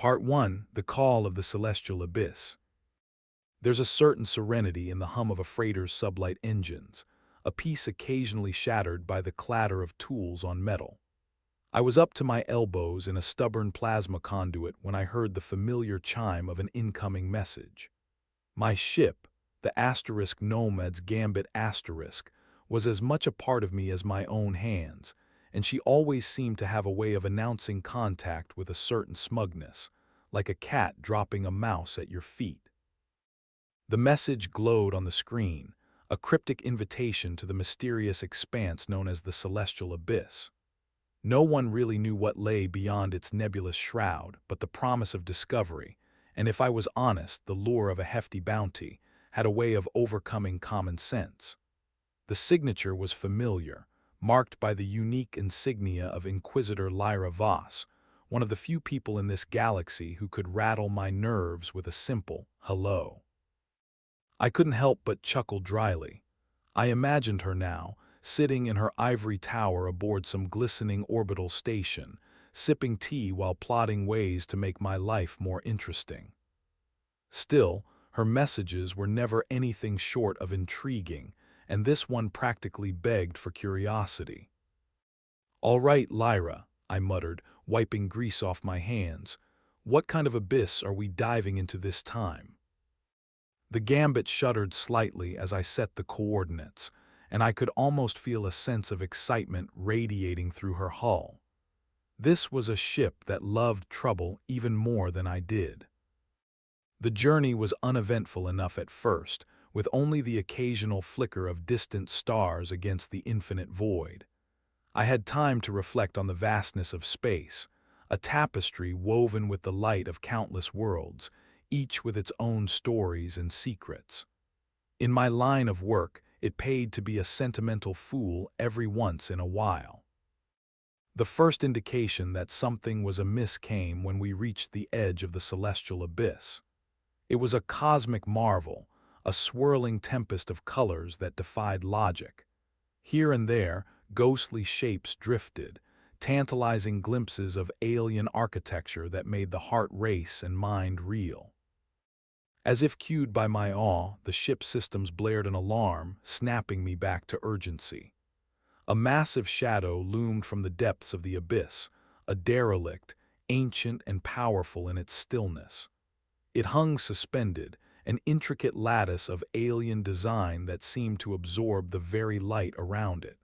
Part 1. The Call of the Celestial Abyss. There's a certain serenity in the hum of a freighter's sublight engines, a peace occasionally shattered by the clatter of tools on metal. I was up to my elbows in a stubborn plasma conduit when I heard the familiar chime of an incoming message. My ship, the Asterisk Nomad's Gambit Asterisk, was as much a part of me as my own hands, and she always seemed to have a way of announcing contact with a certain smugness, like a cat dropping a mouse at your feet. The message glowed on the screen, a cryptic invitation to the mysterious expanse known as the Celestial Abyss. No one really knew what lay beyond its nebulous shroud but the promise of discovery, and if I was honest, the lure of a hefty bounty had a way of overcoming common sense. The signature was familiar, marked by the unique insignia of Inquisitor Lyra Voss, one of the few people in this galaxy who could rattle my nerves with a simple hello. I couldn't help but chuckle dryly. I imagined her now, sitting in her ivory tower aboard some glistening orbital station, sipping tea while plotting ways to make my life more interesting. Still, her messages were never anything short of intriguing, and this one practically begged for curiosity. "All right, Lyra," I muttered, wiping grease off my hands. "What kind of abyss are we diving into this time?" The Gambit shuddered slightly as I set the coordinates, and I could almost feel a sense of excitement radiating through her hull. This was a ship that loved trouble even more than I did. The journey was uneventful enough at first, with only the occasional flicker of distant stars against the infinite void. I had time to reflect on the vastness of space, a tapestry woven with the light of countless worlds, each with its own stories and secrets. In my line of work, it paid to be a sentimental fool every once in a while. The first indication that something was amiss came when we reached the edge of the celestial abyss. It was a cosmic marvel, a swirling tempest of colors that defied logic. Here and there, ghostly shapes drifted, tantalizing glimpses of alien architecture that made the heart race and mind reel. As if cued by my awe, the ship's systems blared an alarm, snapping me back to urgency. A massive shadow loomed from the depths of the abyss, a derelict, ancient and powerful in its stillness. It hung suspended, an intricate lattice of alien design that seemed to absorb the very light around it.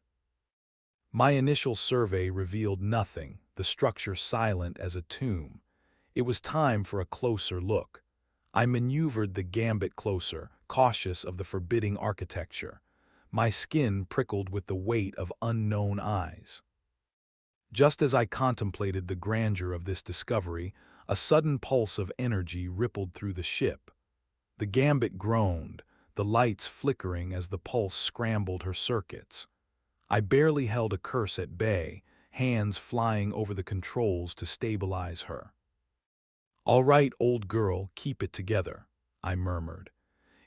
My initial survey revealed nothing, the structure silent as a tomb. It was time for a closer look. I maneuvered the Gambit closer, cautious of the forbidding architecture. My skin prickled with the weight of unknown eyes. Just as I contemplated the grandeur of this discovery, a sudden pulse of energy rippled through the ship. The Gambit groaned, the lights flickering as the pulse scrambled her circuits. I barely held a curse at bay, hands flying over the controls to stabilize her. "All right, old girl, keep it together," I murmured.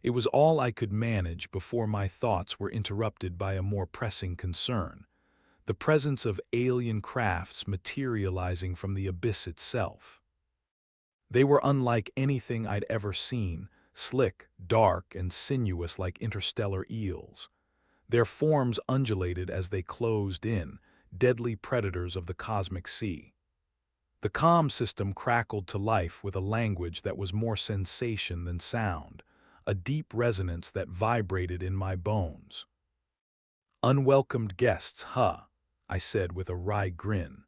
It was all I could manage before my thoughts were interrupted by a more pressing concern: the presence of alien crafts materializing from the abyss itself. They were unlike anything I'd ever seen, slick, dark, and sinuous like interstellar eels. Their forms undulated as they closed in, deadly predators of the cosmic sea. The comm system crackled to life with a language that was more sensation than sound, a deep resonance that vibrated in my bones. "Unwelcomed guests, huh?" I said with a wry grin.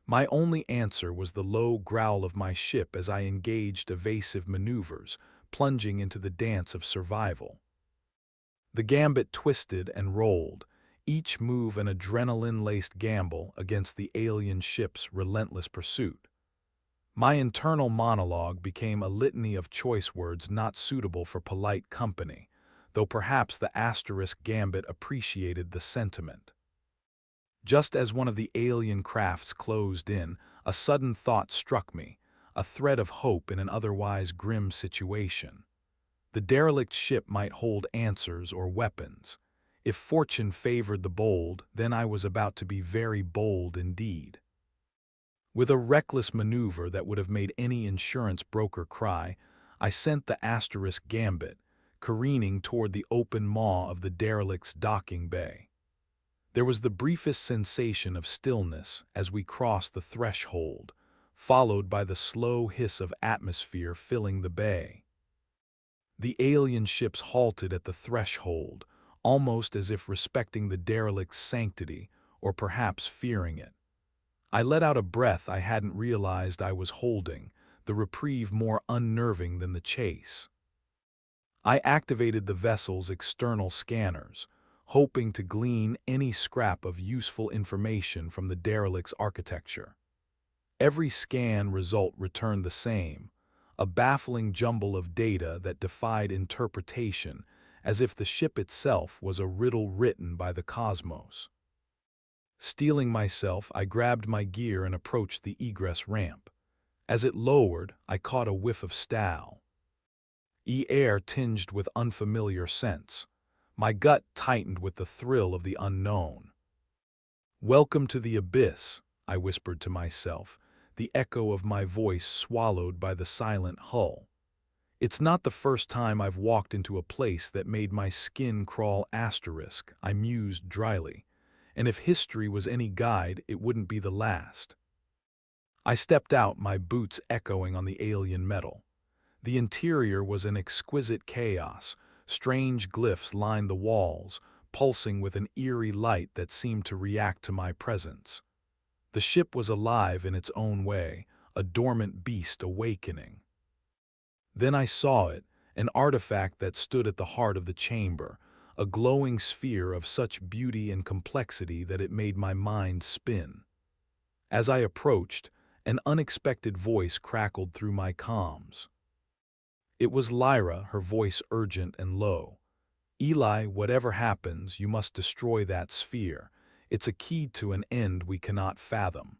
My only answer was the low growl of my ship as I engaged evasive maneuvers, plunging into the dance of survival. The Gambit twisted and rolled, each move an adrenaline-laced gamble against the alien ship's relentless pursuit. My internal monologue became a litany of choice words not suitable for polite company, though perhaps the Asterisk Gambit appreciated the sentiment. Just as one of the alien crafts closed in, a sudden thought struck me, a thread of hope in an otherwise grim situation. The derelict ship might hold answers or weapons. If fortune favored the bold, then I was about to be very bold indeed. With a reckless maneuver that would have made any insurance broker cry, I sent the asterisk gambit, careening toward the open maw of the derelict's docking bay. There was the briefest sensation of stillness as we crossed the threshold, followed by the slow hiss of atmosphere filling the bay. The alien ships halted at the threshold, almost as if respecting the derelict's sanctity, or perhaps fearing it. I let out a breath I hadn't realized I was holding, the reprieve more unnerving than the chase. I activated the vessel's external scanners, hoping to glean any scrap of useful information from the derelict's architecture. Every scan result returned the same, a baffling jumble of data that defied interpretation, as if the ship itself was a riddle written by the cosmos. Steeling myself, I grabbed my gear and approached the egress ramp. As it lowered, I caught a whiff of stale air tinged with unfamiliar scents. My gut tightened with the thrill of the unknown. "Welcome to the abyss," I whispered to myself, the echo of my voice swallowed by the silent hull. "It's not the first time I've walked into a place that made my skin crawl asterisk," I mused dryly, "and if history was any guide, it wouldn't be the last." I stepped out, my boots echoing on the alien metal. The interior was an exquisite chaos. Strange glyphs lined the walls, pulsing with an eerie light that seemed to react to my presence. The ship was alive in its own way, a dormant beast awakening. Then I saw it, an artifact that stood at the heart of the chamber, a glowing sphere of such beauty and complexity that it made my mind spin. As I approached, an unexpected voice crackled through my comms. It was Lyra, her voice urgent and low. "Eli, whatever happens, you must destroy that sphere. It's a key to an end we cannot fathom."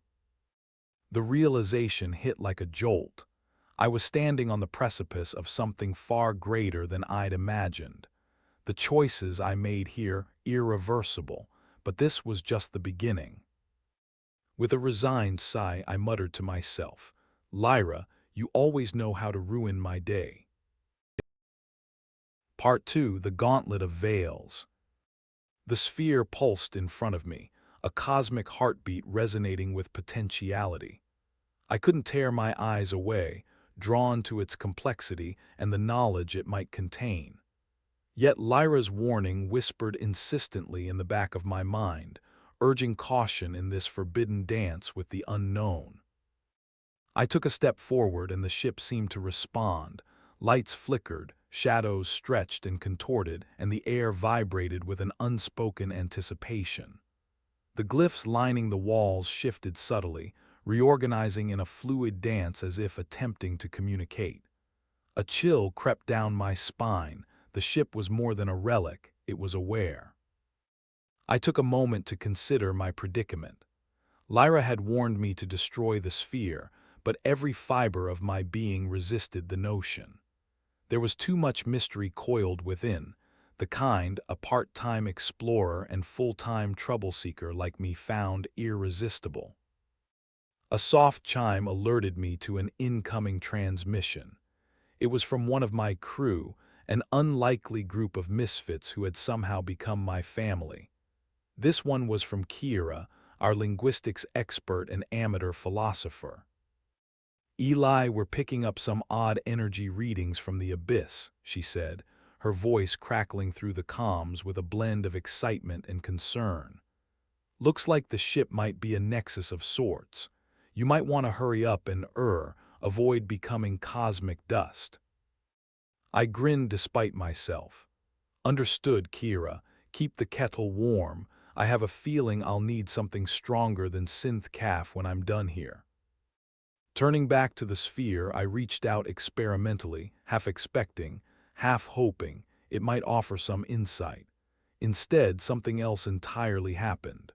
The realization hit like a jolt. I was standing on the precipice of something far greater than I'd imagined. The choices I made here, irreversible, but this was just the beginning. With a resigned sigh, I muttered to myself, "Lyra, you always know how to ruin my day." Part 2, The Gauntlet of Veils. The sphere pulsed in front of me, a cosmic heartbeat resonating with potentiality. I couldn't tear my eyes away, drawn to its complexity and the knowledge it might contain. Yet Lyra's warning whispered insistently in the back of my mind, urging caution in this forbidden dance with the unknown. I took a step forward and the ship seemed to respond. Lights flickered, shadows stretched and contorted, and the air vibrated with an unspoken anticipation. The glyphs lining the walls shifted subtly, reorganizing in a fluid dance as if attempting to communicate. A chill crept down my spine. The ship was more than a relic, it was aware. I took a moment to consider my predicament. Lyra had warned me to destroy the sphere, but every fiber of my being resisted the notion. There was too much mystery coiled within, the kind a part-time explorer and full-time trouble-seeker like me found irresistible. A soft chime alerted me to an incoming transmission. It was from one of my crew, an unlikely group of misfits who had somehow become my family. This one was from Kira, our linguistics expert and amateur philosopher. "Eli, we're picking up some odd energy readings from the abyss," she said, her voice crackling through the comms with a blend of excitement and concern. "Looks like the ship might be a nexus of sorts. You might want to hurry up and avoid becoming cosmic dust." I grinned despite myself. "Understood, Kira. Keep the kettle warm. I have a feeling I'll need something stronger than synth calf when I'm done here." Turning back to the sphere, I reached out experimentally, half expecting, half hoping it might offer some insight. Instead, something else entirely happened.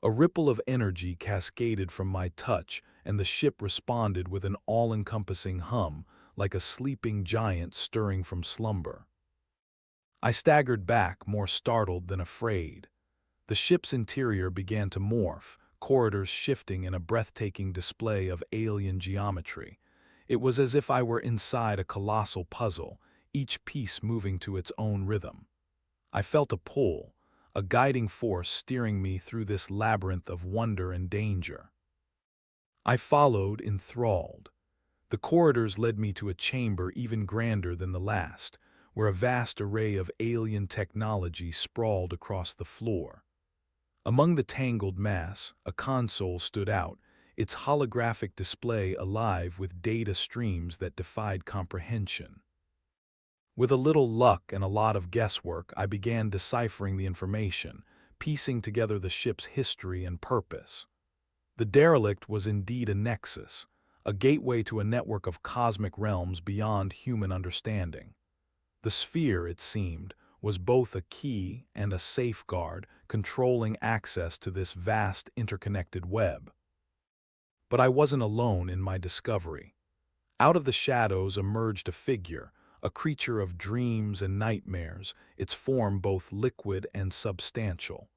A ripple of energy cascaded from my touch, and the ship responded with an all-encompassing hum, like a sleeping giant stirring from slumber. I staggered back, more startled than afraid. The ship's interior began to morph, corridors shifting in a breathtaking display of alien geometry. It was as if I were inside a colossal puzzle, each piece moving to its own rhythm. I felt a pull, a guiding force steering me through this labyrinth of wonder and danger. I followed, enthralled. The corridors led me to a chamber even grander than the last, where a vast array of alien technology sprawled across the floor. Among the tangled mass, a console stood out, its holographic display alive with data streams that defied comprehension. With a little luck and a lot of guesswork, I began deciphering the information, piecing together the ship's history and purpose. The derelict was indeed a nexus, a gateway to a network of cosmic realms beyond human understanding. The sphere, it seemed, was both a key and a safeguard controlling access to this vast interconnected web. But I wasn't alone in my discovery. Out of the shadows emerged a figure, a creature of dreams and nightmares, its form both liquid and substantial.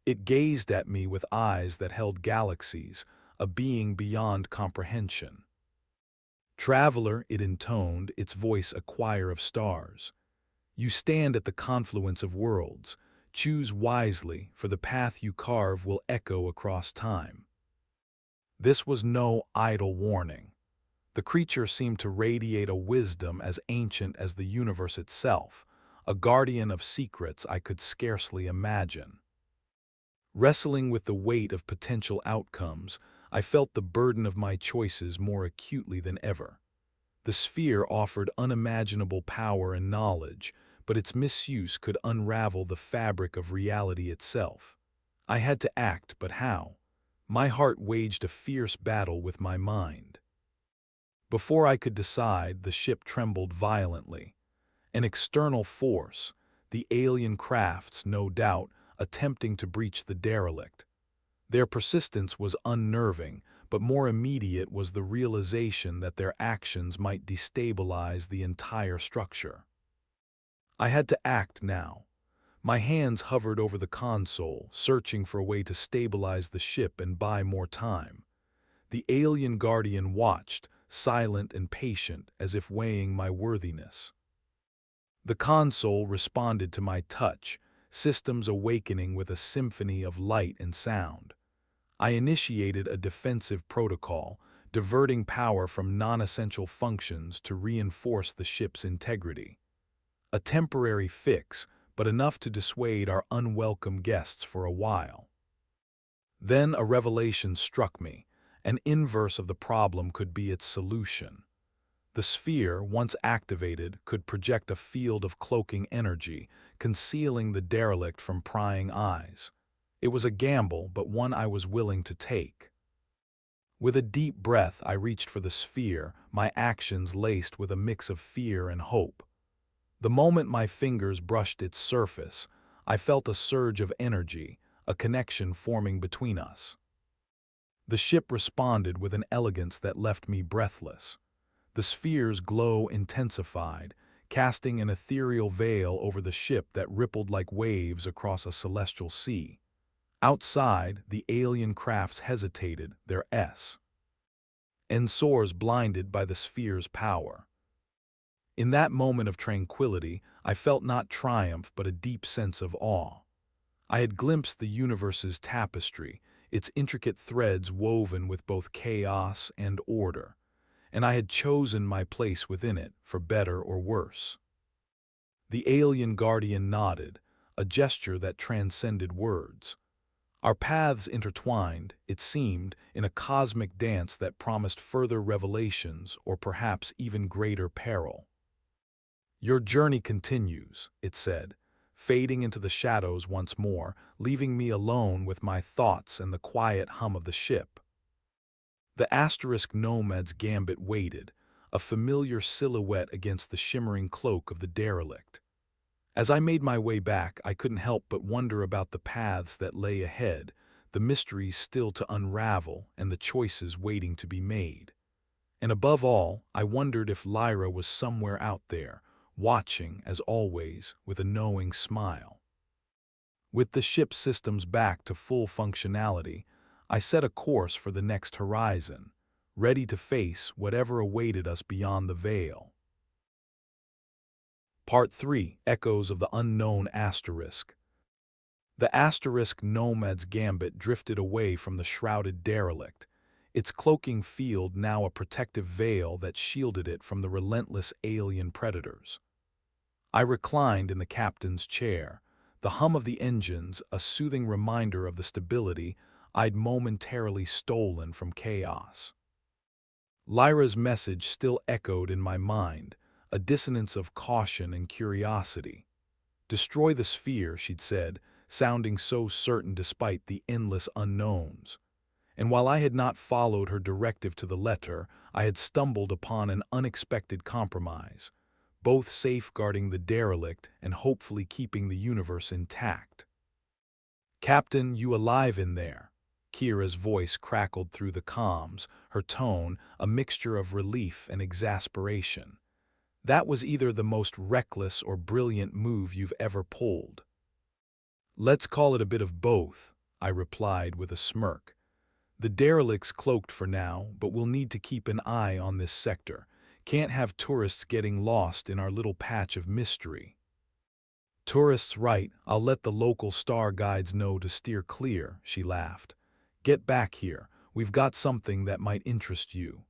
It gazed at me with eyes that held galaxies, a being beyond comprehension. "Traveler," it intoned, its voice a choir of stars. "You stand at the confluence of worlds. Choose wisely, for the path you carve will echo across time." This was no idle warning. The creature seemed to radiate a wisdom as ancient as the universe itself, a guardian of secrets I could scarcely imagine. Wrestling with the weight of potential outcomes, I felt the burden of my choices more acutely than ever. The sphere offered unimaginable power and knowledge, but its misuse could unravel the fabric of reality itself. I had to act, but how? My heart waged a fierce battle with my mind. Before I could decide, the ship trembled violently. An external force, the alien crafts, no doubt, attempting to breach the derelict. Their persistence was unnerving, but more immediate was the realization that their actions might destabilize the entire structure. I had to act now. My hands hovered over the console, searching for a way to stabilize the ship and buy more time. The alien guardian watched, silent and patient, as if weighing my worthiness. The console responded to my touch, systems awakening with a symphony of light and sound. I initiated a defensive protocol, diverting power from non-essential functions to reinforce the ship's integrity. A temporary fix, but enough to dissuade our unwelcome guests for a while. Then a revelation struck me. An inverse of the problem could be its solution. The sphere, once activated, could project a field of cloaking energy, concealing the derelict from prying eyes. It was a gamble, but one I was willing to take. With a deep breath, I reached for the sphere, my actions laced with a mix of fear and hope. The moment my fingers brushed its surface, I felt a surge of energy, a connection forming between us. The ship responded with an elegance that left me breathless. The sphere's glow intensified, casting an ethereal veil over the ship that rippled like waves across a celestial sea. Outside, the alien crafts hesitated, their ensors blinded by the sphere's power. In that moment of tranquility, I felt not triumph but a deep sense of awe. I had glimpsed the universe's tapestry, its intricate threads woven with both chaos and order, and I had chosen my place within it, for better or worse. The alien guardian nodded, a gesture that transcended words. Our paths intertwined, it seemed, in a cosmic dance that promised further revelations or perhaps even greater peril. "Your journey continues," it said, fading into the shadows once more, leaving me alone with my thoughts and the quiet hum of the ship. The asterisk nomad's gambit waited, a familiar silhouette against the shimmering cloak of the derelict. As I made my way back, I couldn't help but wonder about the paths that lay ahead, the mysteries still to unravel and the choices waiting to be made. And above all, I wondered if Lyra was somewhere out there, watching, as always, with a knowing smile. With the ship's systems back to full functionality, I set a course for the next horizon, ready to face whatever awaited us beyond the veil. Part 3. Echoes of the Unknown Asterisk. The Asterisk Nomad's gambit drifted away from the shrouded derelict, its cloaking field now a protective veil that shielded it from the relentless alien predators. I reclined in the captain's chair, the hum of the engines a soothing reminder of the stability I'd momentarily stolen from chaos. Lyra's message still echoed in my mind, a dissonance of caution and curiosity. Destroy the sphere, she'd said, sounding so certain despite the endless unknowns. And while I had not followed her directive to the letter, I had stumbled upon an unexpected compromise, both safeguarding the derelict and hopefully keeping the universe intact. "Captain, you alive in there?" Kira's voice crackled through the comms, her tone a mixture of relief and exasperation. That was either the most reckless or brilliant move you've ever pulled. "Let's call it a bit of both," I replied with a smirk. "The derelict's cloaked for now, but we'll need to keep an eye on this sector. Can't have tourists getting lost in our little patch of mystery." "Tourists, right. I'll let the local star guides know to steer clear," she laughed. "Get back here. We've got something that might interest you."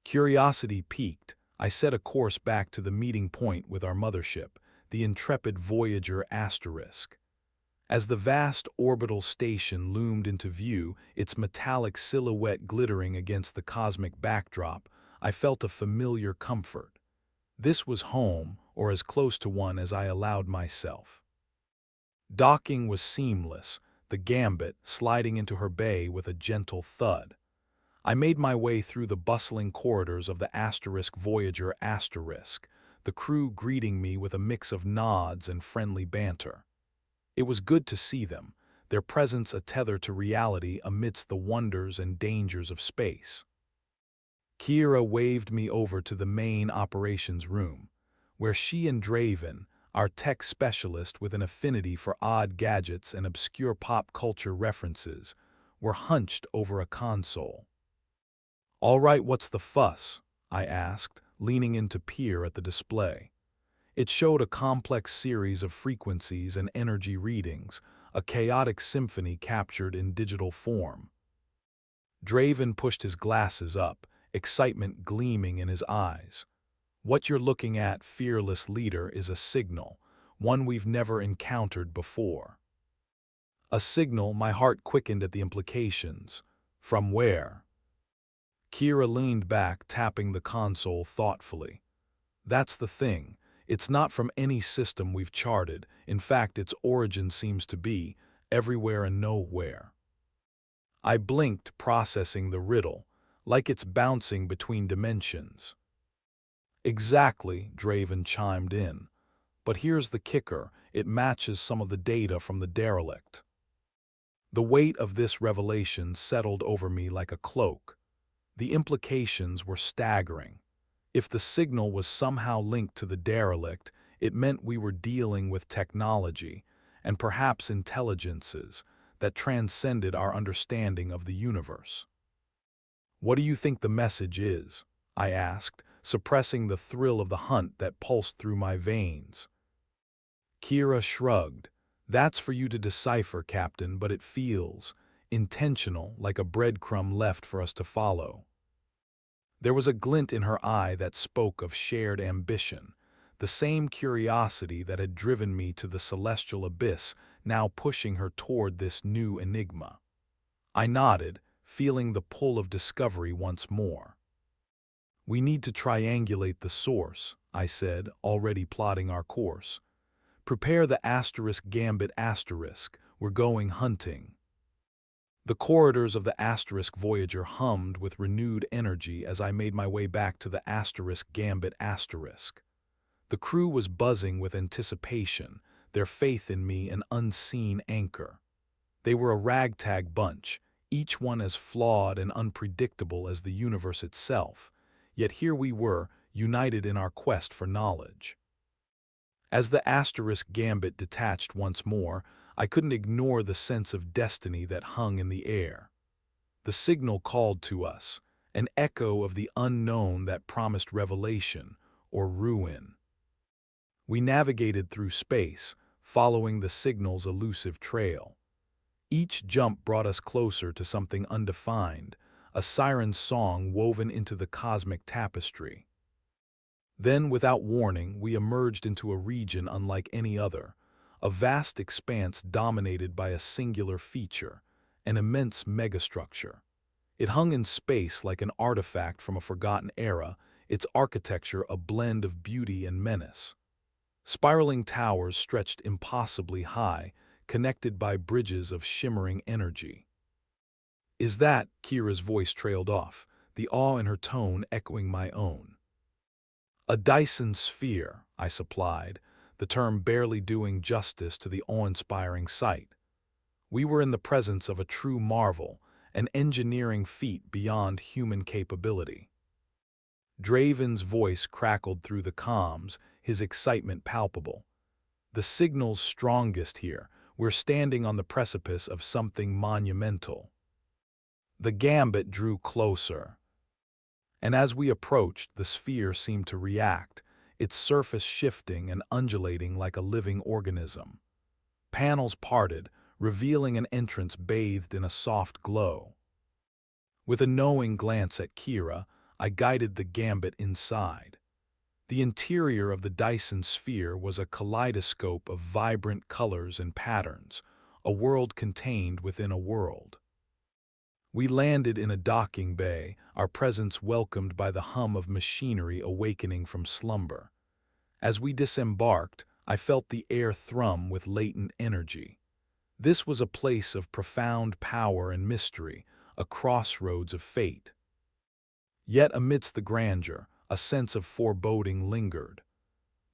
Curiosity piqued, I set a course back to the meeting point with our mothership, the intrepid Voyager Asterisk. As the vast orbital station loomed into view, its metallic silhouette glittering against the cosmic backdrop, I felt a familiar comfort. This was home, or as close to one as I allowed myself. Docking was seamless, the Gambit sliding into her bay with a gentle thud. I made my way through the bustling corridors of the Asterisk Voyager Asterisk, the crew greeting me with a mix of nods and friendly banter. It was good to see them, their presence a tether to reality amidst the wonders and dangers of space. Kira waved me over to the main operations room, where she and Draven, our tech specialist with an affinity for odd gadgets and obscure pop culture references, were hunched over a console. "All right, what's the fuss?" I asked, leaning in to peer at the display. It showed a complex series of frequencies and energy readings, a chaotic symphony captured in digital form. Draven pushed his glasses up, excitement gleaming in his eyes. "What you're looking at, fearless leader, is a signal, one we've never encountered before." A signal, my heart quickened at the implications. From where? Kira leaned back, tapping the console thoughtfully. "That's the thing. It's not from any system we've charted. In fact, its origin seems to be everywhere and nowhere." I blinked, processing the riddle, like it's bouncing between dimensions. "Exactly," Draven chimed in. "But here's the kicker, it matches some of the data from the derelict." The weight of this revelation settled over me like a cloak. The implications were staggering. If the signal was somehow linked to the derelict, it meant we were dealing with technology, and perhaps intelligences, that transcended our understanding of the universe. "What do you think the message is?" I asked, suppressing the thrill of the hunt that pulsed through my veins. Kira shrugged. "That's for you to decipher, Captain, but it feels intentional, like a breadcrumb left for us to follow." There was a glint in her eye that spoke of shared ambition, the same curiosity that had driven me to the celestial abyss, now pushing her toward this new enigma. I nodded, feeling the pull of discovery once more. "We need to triangulate the source," I said, already plotting our course. "Prepare the Asterisk Gambit Asterisk. We're going hunting." The corridors of the Asterisk Voyager hummed with renewed energy as I made my way back to the Asterisk Gambit Asterisk. The crew was buzzing with anticipation, their faith in me an unseen anchor. They were a ragtag bunch, each one as flawed and unpredictable as the universe itself, yet here we were, united in our quest for knowledge. As the Asterisk Gambit detached once more, I couldn't ignore the sense of destiny that hung in the air. The signal called to us, an echo of the unknown that promised revelation or ruin. We navigated through space, following the signal's elusive trail. Each jump brought us closer to something undefined, a siren's song woven into the cosmic tapestry. Then, without warning, we emerged into a region unlike any other, a vast expanse dominated by a singular feature, an immense megastructure. It hung in space like an artifact from a forgotten era, its architecture a blend of beauty and menace. Spiraling towers stretched impossibly high, connected by bridges of shimmering energy. "Is that?" Kira's voice trailed off, the awe in her tone echoing my own. "A Dyson sphere," I supplied, the term barely doing justice to the awe-inspiring sight. We were in the presence of a true marvel, an engineering feat beyond human capability. Draven's voice crackled through the comms, his excitement palpable. "The signal's strongest here. We're standing on the precipice of something monumental." The gambit drew closer, and as we approached, the sphere seemed to react, its surface shifting and undulating like a living organism. Panels parted, revealing an entrance bathed in a soft glow. With a knowing glance at Kira, I guided the gambit inside. The interior of the Dyson sphere was a kaleidoscope of vibrant colors and patterns, a world contained within a world. We landed in a docking bay, our presence welcomed by the hum of machinery awakening from slumber. As we disembarked, I felt the air thrum with latent energy. This was a place of profound power and mystery, a crossroads of fate. Yet amidst the grandeur, a sense of foreboding lingered.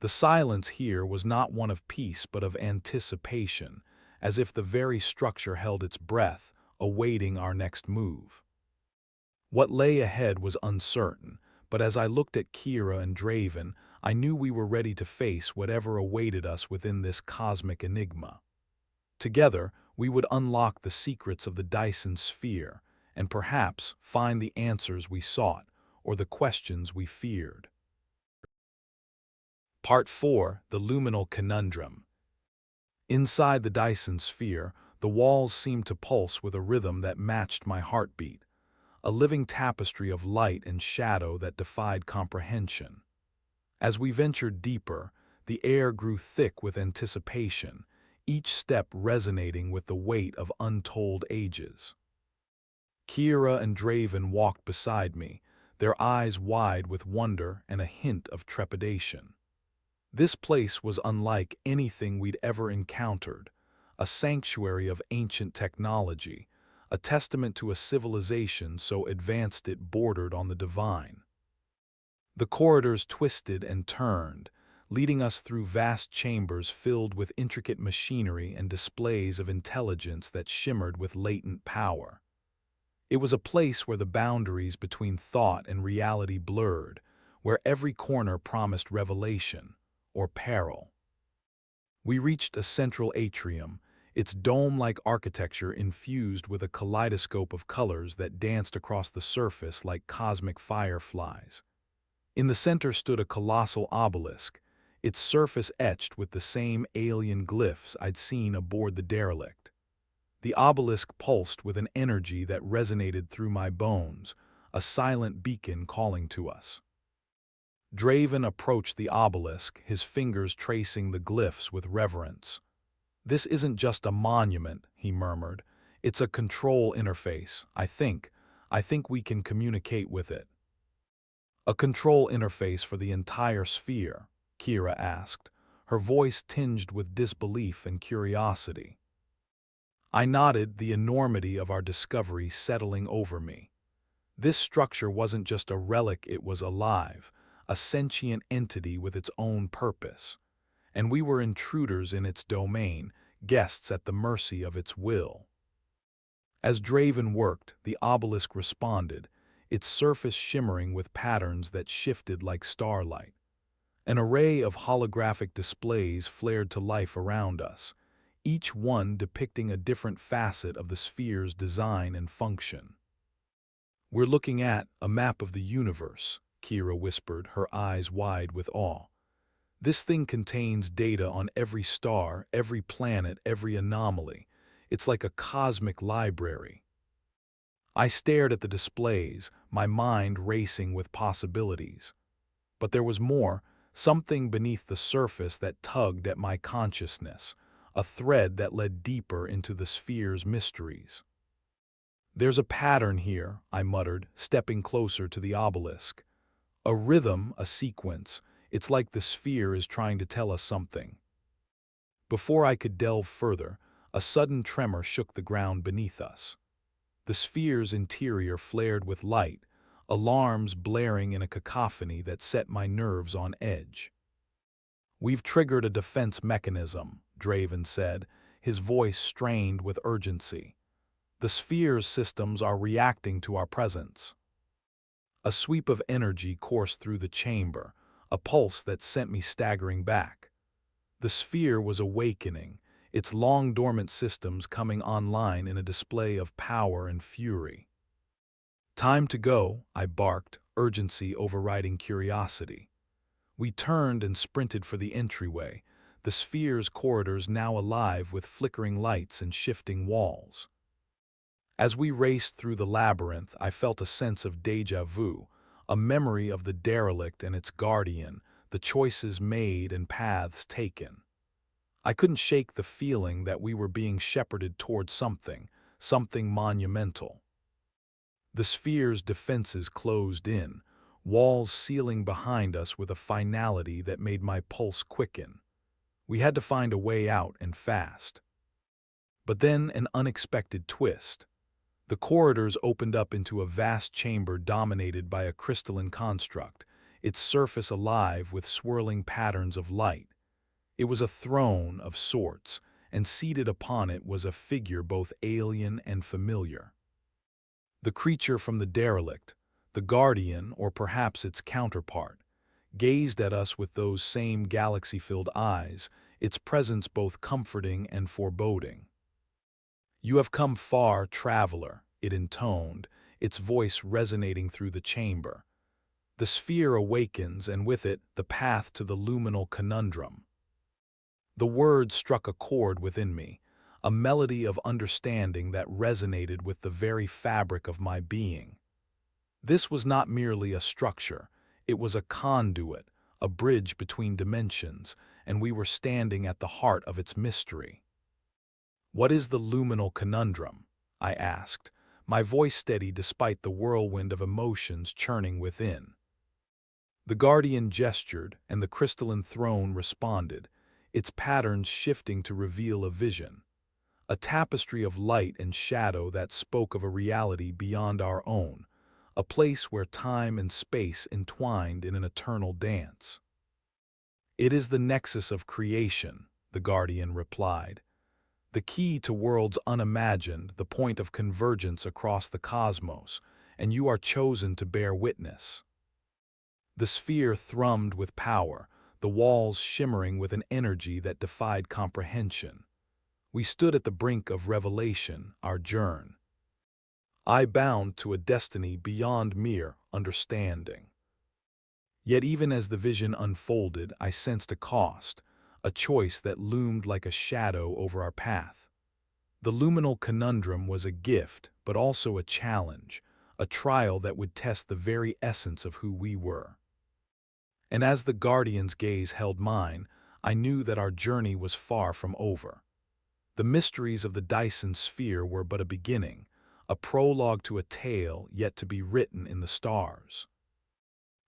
The silence here was not one of peace but of anticipation, as if the very structure held its breath, awaiting our next move. What lay ahead was uncertain, but as I looked at Kira and Draven, I knew we were ready to face whatever awaited us within this cosmic enigma. Together, we would unlock the secrets of the Dyson sphere, and perhaps find the answers we sought, or the questions we feared. Part 4. The Luminal Conundrum. Inside the Dyson sphere, the walls seemed to pulse with a rhythm that matched my heartbeat, a living tapestry of light and shadow that defied comprehension. As we ventured deeper, the air grew thick with anticipation, each step resonating with the weight of untold ages. Kira and Draven walked beside me, their eyes wide with wonder and a hint of trepidation. This place was unlike anything we'd ever encountered, a sanctuary of ancient technology, a testament to a civilization so advanced it bordered on the divine. The corridors twisted and turned, leading us through vast chambers filled with intricate machinery and displays of intelligence that shimmered with latent power. It was a place where the boundaries between thought and reality blurred, where every corner promised revelation or peril. We reached a central atrium, its dome-like architecture infused with a kaleidoscope of colors that danced across the surface like cosmic fireflies. In the center stood a colossal obelisk, its surface etched with the same alien glyphs I'd seen aboard the derelict. The obelisk pulsed with an energy that resonated through my bones, a silent beacon calling to us. Draven approached the obelisk, his fingers tracing the glyphs with reverence. "This isn't just a monument," he murmured. "It's a control interface. I think we can communicate with it." "A control interface for the entire sphere?" Kira asked, her voice tinged with disbelief and curiosity. I nodded, the enormity of our discovery settling over me. This structure wasn't just a relic, it was alive, a sentient entity with its own purpose. And we were intruders in its domain, guests at the mercy of its will. As Draven worked, the obelisk responded, its surface shimmering with patterns that shifted like starlight. An array of holographic displays flared to life around us, each one depicting a different facet of the sphere's design and function. "We're looking at a map of the universe," Kira whispered, her eyes wide with awe. "This thing contains data on every star, every planet, every anomaly. It's like a cosmic library." I stared at the displays, my mind racing with possibilities. But there was more, something beneath the surface that tugged at my consciousness, a thread that led deeper into the sphere's mysteries. "There's a pattern here," I muttered, stepping closer to the obelisk. "A rhythm, a sequence. It's like the sphere is trying to tell us something." Before I could delve further, a sudden tremor shook the ground beneath us. The sphere's interior flared with light, alarms blaring in a cacophony that set my nerves on edge. "We've triggered a defense mechanism," Draven said, his voice strained with urgency. "The sphere's systems are reacting to our presence." A sweep of energy coursed through the chamber, a pulse that sent me staggering back. The sphere was awakening, its long-dormant systems coming online in a display of power and fury. "Time to go," I barked, urgency overriding curiosity. We turned and sprinted for the entryway, the sphere's corridors now alive with flickering lights and shifting walls. As we raced through the labyrinth, I felt a sense of déjà vu, a memory of the derelict and its guardian, the choices made and paths taken. I couldn't shake the feeling that we were being shepherded toward something monumental. The sphere's defenses closed in, walls sealing behind us with a finality that made my pulse quicken. We had to find a way out, and fast. But then an unexpected twist. The corridors opened up into a vast chamber dominated by a crystalline construct, its surface alive with swirling patterns of light. It was a throne of sorts, and seated upon it was a figure both alien and familiar. The creature from the derelict, the guardian or perhaps its counterpart, gazed at us with those same galaxy-filled eyes, its presence both comforting and foreboding. "You have come far, traveler," it intoned, its voice resonating through the chamber. "The sphere awakens, and with it, the path to the Luminal Conundrum." The words struck a chord within me, a melody of understanding that resonated with the very fabric of my being. This was not merely a structure, it was a conduit, a bridge between dimensions, and we were standing at the heart of its mystery. "What is the Luminal Conundrum?" I asked, my voice steady despite the whirlwind of emotions churning within. The guardian gestured, and the crystalline throne responded, its patterns shifting to reveal a vision. A tapestry of light and shadow that spoke of a reality beyond our own, a place where time and space entwined in an eternal dance. "It is the nexus of creation," the guardian replied. "The key to worlds unimagined, the point of convergence across the cosmos, and you are chosen to bear witness." The sphere thrummed with power, the walls shimmering with an energy that defied comprehension. We stood at the brink of revelation, our journey. I bound to a destiny beyond mere understanding. Yet even as the vision unfolded, I sensed a cost, a choice that loomed like a shadow over our path. The Luminal Conundrum was a gift, but also a challenge, a trial that would test the very essence of who we were. And as the guardian's gaze held mine, I knew that our journey was far from over. The mysteries of the Dyson sphere were but a beginning, a prologue to a tale yet to be written in the stars.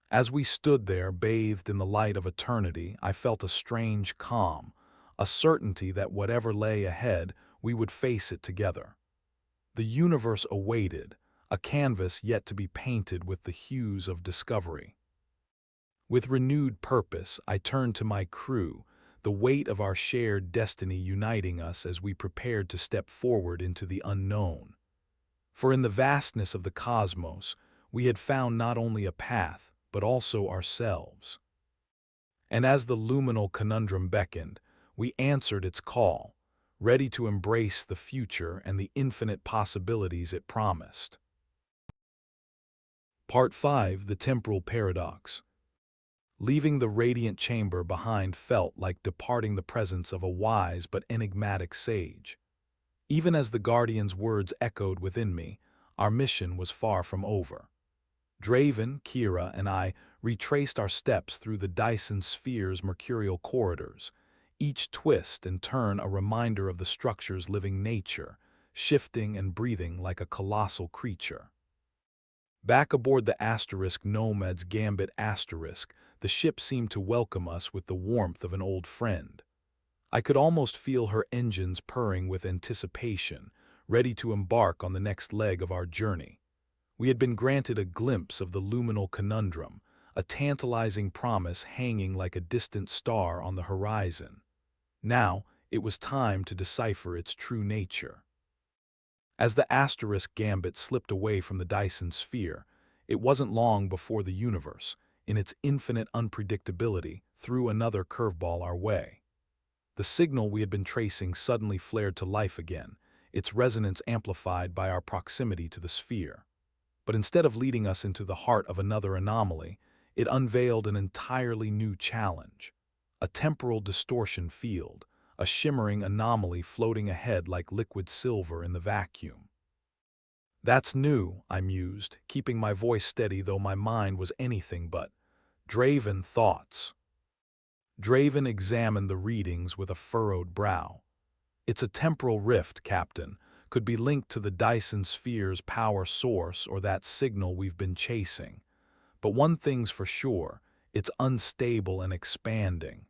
As we stood there, bathed in the light of eternity, I felt a strange calm, a certainty that whatever lay ahead, we would face it together. The universe awaited, a canvas yet to be painted with the hues of discovery. With renewed purpose, I turned to my crew, the weight of our shared destiny uniting us as we prepared to step forward into the unknown. For in the vastness of the cosmos, we had found not only a path, but also ourselves. And as the Luminal Conundrum beckoned, we answered its call, ready to embrace the future and the infinite possibilities it promised. Part 5: The Temporal Paradox. Leaving the radiant chamber behind felt like departing the presence of a wise but enigmatic sage. Even as the Guardian's words echoed within me, our mission was far from over. Draven, Kira, and I retraced our steps through the Dyson sphere's mercurial corridors, each twist and turn a reminder of the structure's living nature, shifting and breathing like a colossal creature. Back aboard the Nomad's Gambit Asterisk, the ship seemed to welcome us with the warmth of an old friend. I could almost feel her engines purring with anticipation, ready to embark on the next leg of our journey. We had been granted a glimpse of the Luminal Conundrum, a tantalizing promise hanging like a distant star on the horizon. Now, it was time to decipher its true nature. As the Gambit slipped away from the Dyson sphere, it wasn't long before the universe, in its infinite unpredictability, threw another curveball our way. The signal we had been tracing suddenly flared to life again, its resonance amplified by our proximity to the sphere. But instead of leading us into the heart of another anomaly, it unveiled an entirely new challenge. A temporal distortion field, a shimmering anomaly floating ahead like liquid silver in the vacuum. "That's new," I mused, keeping my voice steady though my mind was anything but Draven thoughts. Draven examined the readings with a furrowed brow. "It's a temporal rift, Captain. Could be linked to the Dyson sphere's power source or that signal we've been chasing. But one thing's for sure, it's unstable and expanding."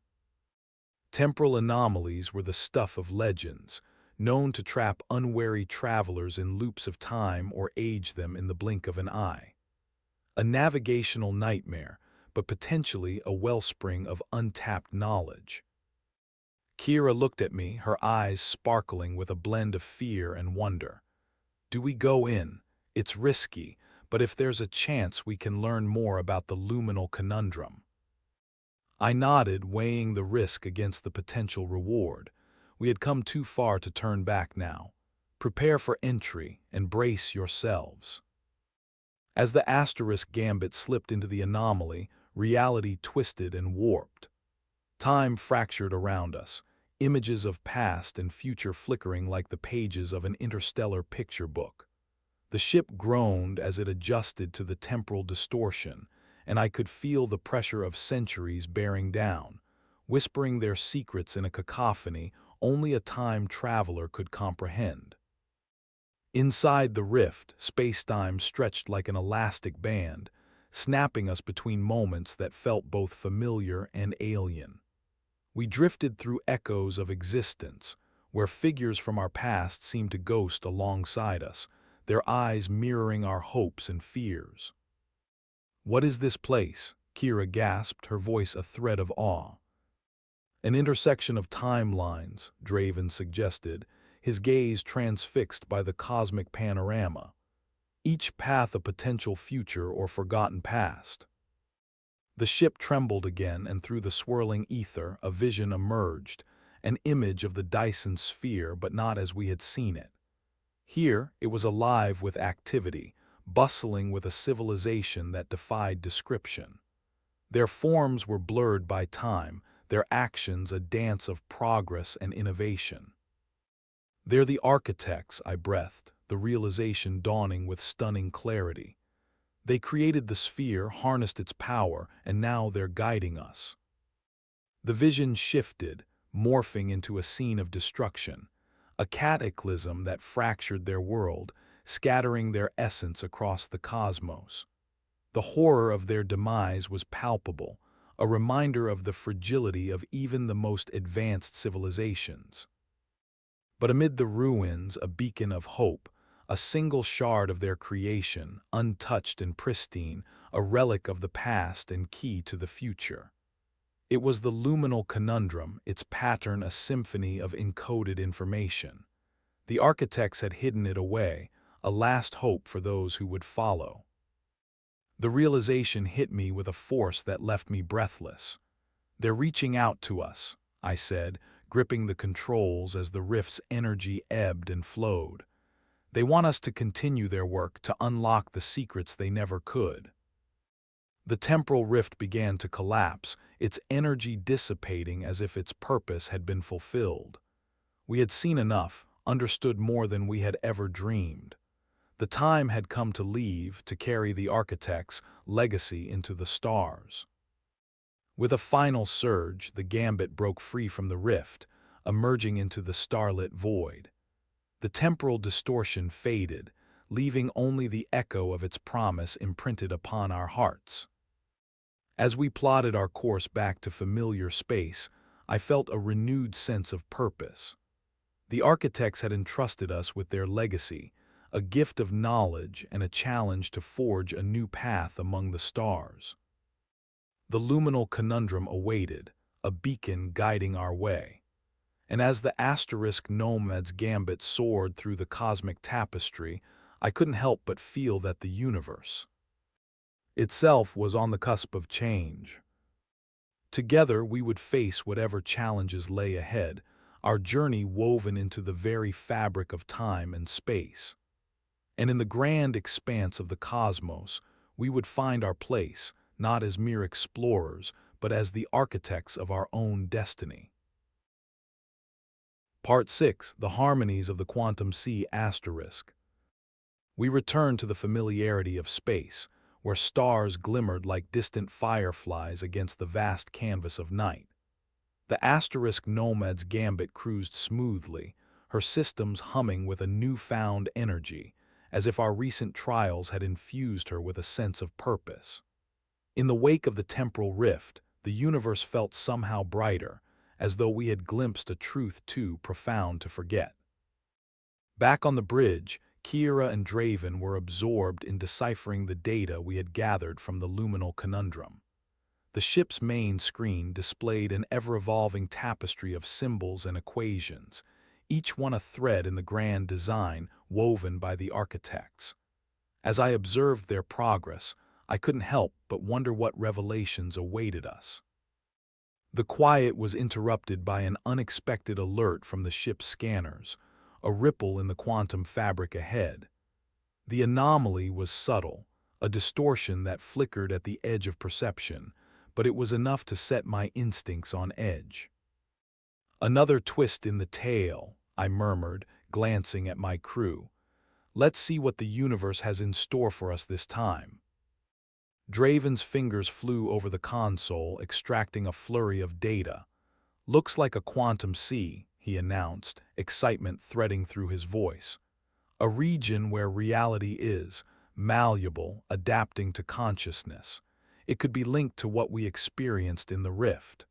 Temporal anomalies were the stuff of legends, known to trap unwary travelers in loops of time or age them in the blink of an eye. A navigational nightmare, but potentially a wellspring of untapped knowledge. Kira looked at me, her eyes sparkling with a blend of fear and wonder. "Do we go in? It's risky, but if there's a chance we can learn more about the Luminal Conundrum." I nodded, weighing the risk against the potential reward. We had come too far to turn back now. Prepare for entry and brace yourselves. As the Gambit slipped into the anomaly, reality twisted and warped. Time fractured around us, images of past and future flickering like the pages of an interstellar picture book. The ship groaned as it adjusted to the temporal distortion, and I could feel the pressure of centuries bearing down, whispering their secrets in a cacophony only a time traveler could comprehend. Inside the rift, space-time stretched like an elastic band, snapping us between moments that felt both familiar and alien. We drifted through echoes of existence, where figures from our past seemed to ghost alongside us, their eyes mirroring our hopes and fears. "What is this place?" Kira gasped, her voice a thread of awe. "An intersection of timelines," Draven suggested, his gaze transfixed by the cosmic panorama. "Each path a potential future or forgotten past." The ship trembled again, and through the swirling ether a vision emerged, an image of the Dyson sphere, but not as we had seen it. Here it was alive with activity, bustling with a civilization that defied description. Their forms were blurred by time, their actions a dance of progress and innovation. "They're the architects," I breathed, the realization dawning with stunning clarity. "They created the sphere, harnessed its power, and now they're guiding us." The vision shifted, morphing into a scene of destruction, a cataclysm that fractured their world, scattering their essence across the cosmos. The horror of their demise was palpable, a reminder of the fragility of even the most advanced civilizations. But amid the ruins, a beacon of hope, a single shard of their creation, untouched and pristine, a relic of the past and key to the future. It was the Luminal Conundrum, its pattern a symphony of encoded information. The architects had hidden it away, a last hope for those who would follow. The realization hit me with a force that left me breathless. "They're reaching out to us," I said, gripping the controls as the rift's energy ebbed and flowed. They want us to continue their work to unlock the secrets they never could. The temporal rift began to collapse, its energy dissipating as if its purpose had been fulfilled. We had seen enough, understood more than we had ever dreamed. The time had come to leave, to carry the architect's legacy into the stars. With a final surge, the gambit broke free from the rift, emerging into the starlit void. The temporal distortion faded, leaving only the echo of its promise imprinted upon our hearts. As we plodded our course back to familiar space, I felt a renewed sense of purpose. The architects had entrusted us with their legacy, a gift of knowledge and a challenge to forge a new path among the stars. The Luminal Conundrum awaited, a beacon guiding our way. And as the asterisk nomad's gambit soared through the cosmic tapestry, I couldn't help but feel that the universe itself was on the cusp of change. Together we would face whatever challenges lay ahead, our journey woven into the very fabric of time and space. And in the grand expanse of the cosmos, we would find our place, not as mere explorers, but as the architects of our own destiny. Part 6. The Harmonies of the Quantum Sea Asterisk. We returned to the familiarity of space, where stars glimmered like distant fireflies against the vast canvas of night. The asterisk nomad's gambit cruised smoothly, her systems humming with a newfound energy, as if our recent trials had infused her with a sense of purpose. In the wake of the temporal rift, the universe felt somehow brighter, as though we had glimpsed a truth too profound to forget. Back on the bridge, Kira and Draven were absorbed in deciphering the data we had gathered from the Luminal Conundrum. The ship's main screen displayed an ever-evolving tapestry of symbols and equations, each one a thread in the grand design woven by the architects. As I observed their progress, I couldn't help but wonder what revelations awaited us. The quiet was interrupted by an unexpected alert from the ship's scanners, a ripple in the quantum fabric ahead. The anomaly was subtle, a distortion that flickered at the edge of perception, but it was enough to set my instincts on edge. "Another twist in the tale," I murmured, glancing at my crew. "Let's see what the universe has in store for us this time." Draven's fingers flew over the console, extracting a flurry of data. "Looks like a quantum sea," he announced, excitement threading through his voice. "A region where reality is malleable, adapting to consciousness. It could be linked to what we experienced in the rift."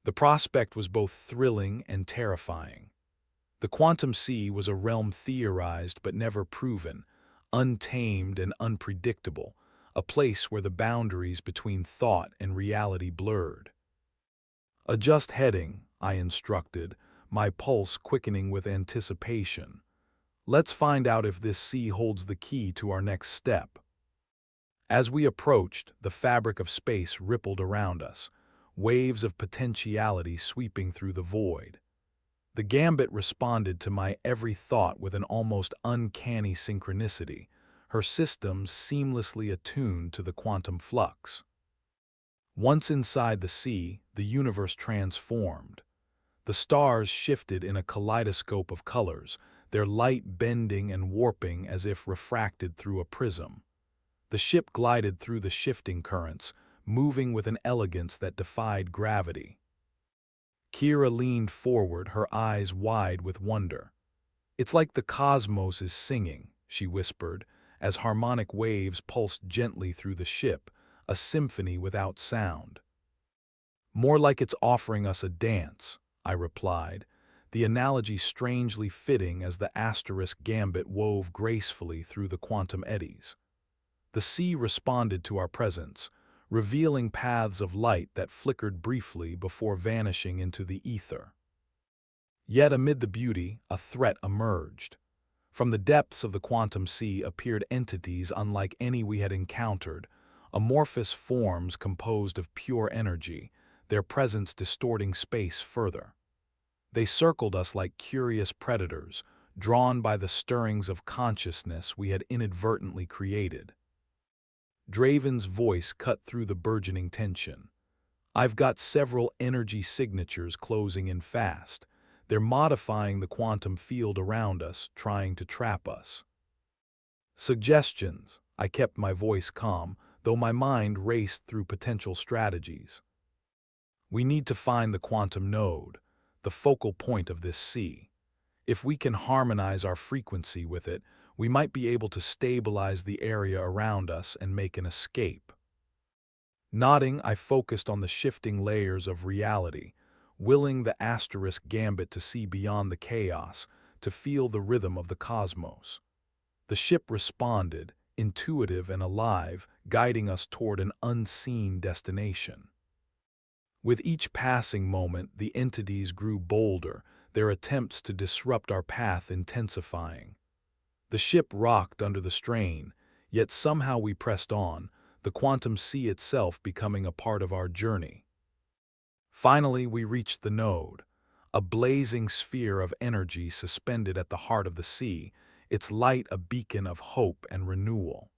The prospect was both thrilling and terrifying. The quantum sea was a realm theorized but never proven, untamed and unpredictable, a place where the boundaries between thought and reality blurred. "Adjust heading," I instructed, my pulse quickening with anticipation. "Let's find out if this sea holds the key to our next step." As we approached, the fabric of space rippled around us, waves of potentiality sweeping through the void. The gambit responded to my every thought with an almost uncanny synchronicity, her systems seamlessly attuned to the quantum flux. Once inside the sea, the universe transformed. The stars shifted in a kaleidoscope of colors, their light bending and warping as if refracted through a prism. The ship glided through the shifting currents, moving with an elegance that defied gravity. Kira leaned forward, her eyes wide with wonder. "It's like the cosmos is singing," she whispered, as harmonic waves pulsed gently through the ship, a symphony without sound. "More like it's offering us a dance," I replied, the analogy strangely fitting as the asterisk gambit wove gracefully through the quantum eddies. The sea responded to our presence, revealing paths of light that flickered briefly before vanishing into the ether. Yet amid the beauty, a threat emerged. From the depths of the quantum sea appeared entities unlike any we had encountered, amorphous forms composed of pure energy, their presence distorting space further. They circled us like curious predators, drawn by the stirrings of consciousness we had inadvertently created. Draven's voice cut through the burgeoning tension. I've got several energy signatures closing in fast. They're modifying the quantum field around us, trying to trap us. Suggestions. I kept my voice calm, though my mind raced through potential strategies. We need to find the quantum node, the focal point of this sea. If we can harmonize our frequency with it, we might be able to stabilize the area around us and make an escape. Nodding, I focused on the shifting layers of reality, willing the asterisk gambit to see beyond the chaos, to feel the rhythm of the cosmos. The ship responded, intuitive and alive, guiding us toward an unseen destination. With each passing moment, the entities grew bolder, their attempts to disrupt our path intensifying. The ship rocked under the strain, yet somehow we pressed on, the quantum sea itself becoming a part of our journey. Finally, we reached the node, a blazing sphere of energy suspended at the heart of the sea, its light a beacon of hope and renewal.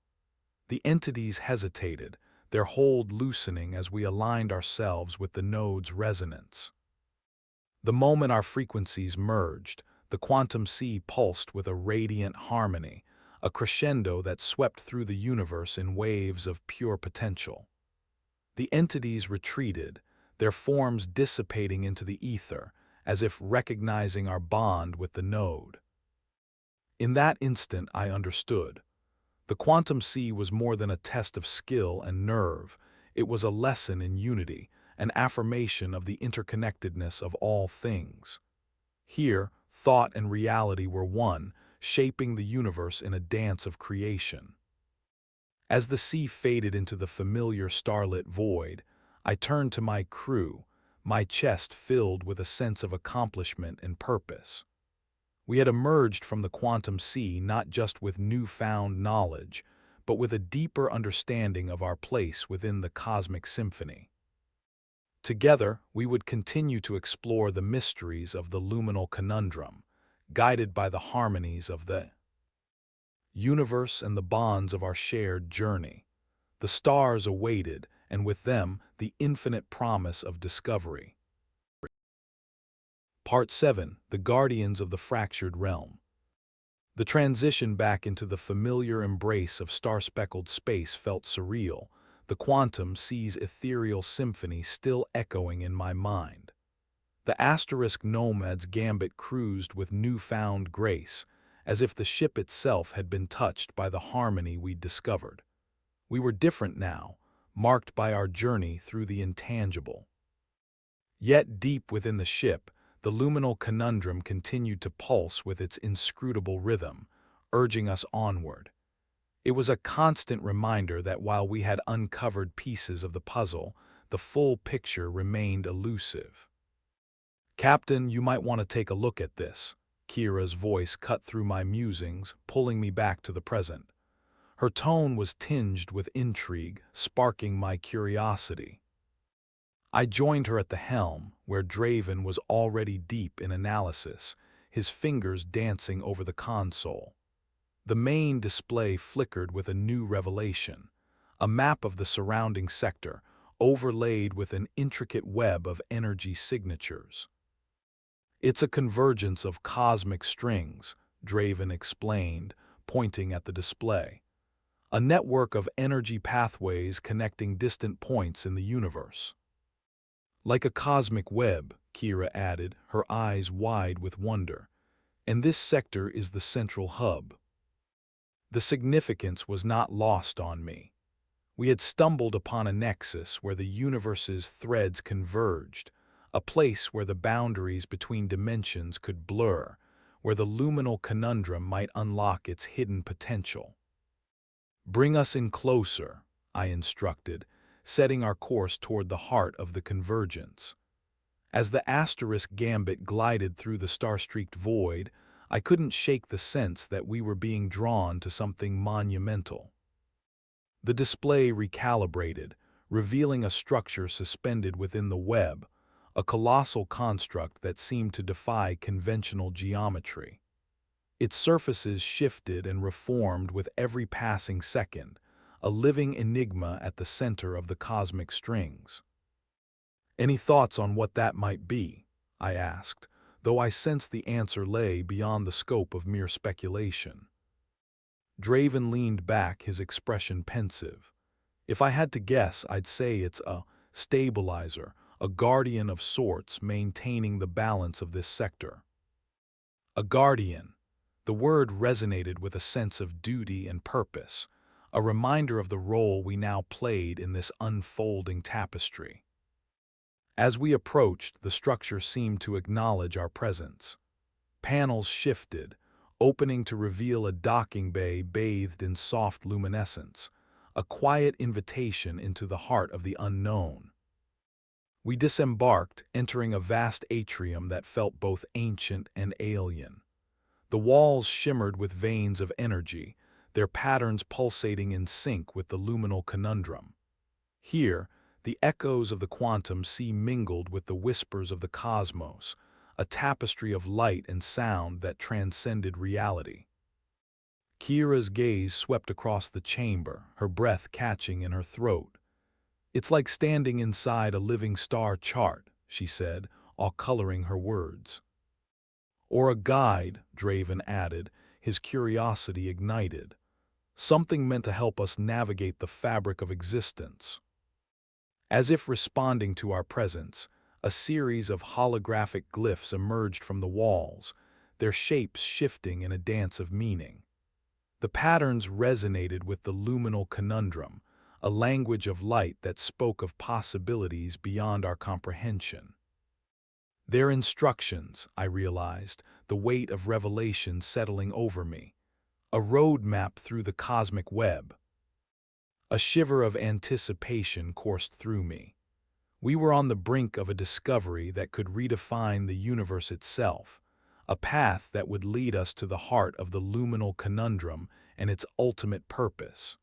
The entities hesitated, their hold loosening as we aligned ourselves with the node's resonance. The moment our frequencies merged, the quantum sea pulsed with a radiant harmony, a crescendo that swept through the universe in waves of pure potential. The entities retreated, their forms dissipating into the ether, as if recognizing our bond with the node. In that instant, I understood. The quantum sea was more than a test of skill and nerve. It was a lesson in unity, an affirmation of the interconnectedness of all things. Here, thought and reality were one, shaping the universe in a dance of creation. As the sea faded into the familiar starlit void, I turned to my crew, my chest filled with a sense of accomplishment and purpose. We had emerged from the quantum sea not just with newfound knowledge, but with a deeper understanding of our place within the cosmic symphony. Together, we would continue to explore the mysteries of the Luminal Conundrum, guided by the harmonies of the universe and the bonds of our shared journey. The stars awaited, and with them, the infinite promise of discovery. Part 7. The Guardians of the Fractured Realm. The transition back into the familiar embrace of star-speckled space felt surreal, the quantum sea's ethereal symphony still echoing in my mind. The asterisk nomad's gambit cruised with newfound grace, as if the ship itself had been touched by the harmony we'd discovered. We were different now, marked by our journey through the intangible. Yet deep within the ship, the Luminal Conundrum continued to pulse with its inscrutable rhythm, urging us onward. It was a constant reminder that while we had uncovered pieces of the puzzle, the full picture remained elusive. "Captain, you might want to take a look at this." Kira's voice cut through my musings, pulling me back to the present. Her tone was tinged with intrigue, sparking my curiosity. I joined her at the helm, where Draven was already deep in analysis, his fingers dancing over the console. The main display flickered with a new revelation, a map of the surrounding sector, overlaid with an intricate web of energy signatures. "It's a convergence of cosmic strings," Draven explained, pointing at the display. "A network of energy pathways connecting distant points in the universe." "Like a cosmic web," Kira added, her eyes wide with wonder. "And this sector is the central hub." The significance was not lost on me. We had stumbled upon a nexus where the universe's threads converged, a place where the boundaries between dimensions could blur, where the Luminal Conundrum might unlock its hidden potential. "Bring us in closer," I instructed, setting our course toward the heart of the convergence. As the asterisk gambit glided through the star-streaked void, I couldn't shake the sense that we were being drawn to something monumental. The display recalibrated, revealing a structure suspended within the web, a colossal construct that seemed to defy conventional geometry. Its surfaces shifted and reformed with every passing second, a living enigma at the center of the cosmic strings. "Any thoughts on what that might be?" I asked, though I sensed the answer lay beyond the scope of mere speculation. Draven leaned back, his expression pensive. "If I had to guess, I'd say it's a stabilizer, a guardian of sorts maintaining the balance of this sector." A guardian. The word resonated with a sense of duty and purpose, a reminder of the role we now played in this unfolding tapestry. As we approached, the structure seemed to acknowledge our presence. Panels shifted, opening to reveal a docking bay bathed in soft luminescence, a quiet invitation into the heart of the unknown. We disembarked, entering a vast atrium that felt both ancient and alien. The walls shimmered with veins of energy, their patterns pulsating in sync with the Luminal Conundrum. Here, the echoes of the quantum sea mingled with the whispers of the cosmos, a tapestry of light and sound that transcended reality. Kira's gaze swept across the chamber, her breath catching in her throat. "It's like standing inside a living star chart," she said, all coloring her words. "Or a guide," Draven added, his curiosity ignited. "Something meant to help us navigate the fabric of existence." As if responding to our presence, a series of holographic glyphs emerged from the walls, their shapes shifting in a dance of meaning. The patterns resonated with the Luminal Conundrum, a language of light that spoke of possibilities beyond our comprehension. Their instructions, I realized, the weight of revelation settling over me. A roadmap through the cosmic web. A shiver of anticipation coursed through me. We were on the brink of a discovery that could redefine the universe itself, a path that would lead us to the heart of the Luminal Conundrum and its ultimate purpose.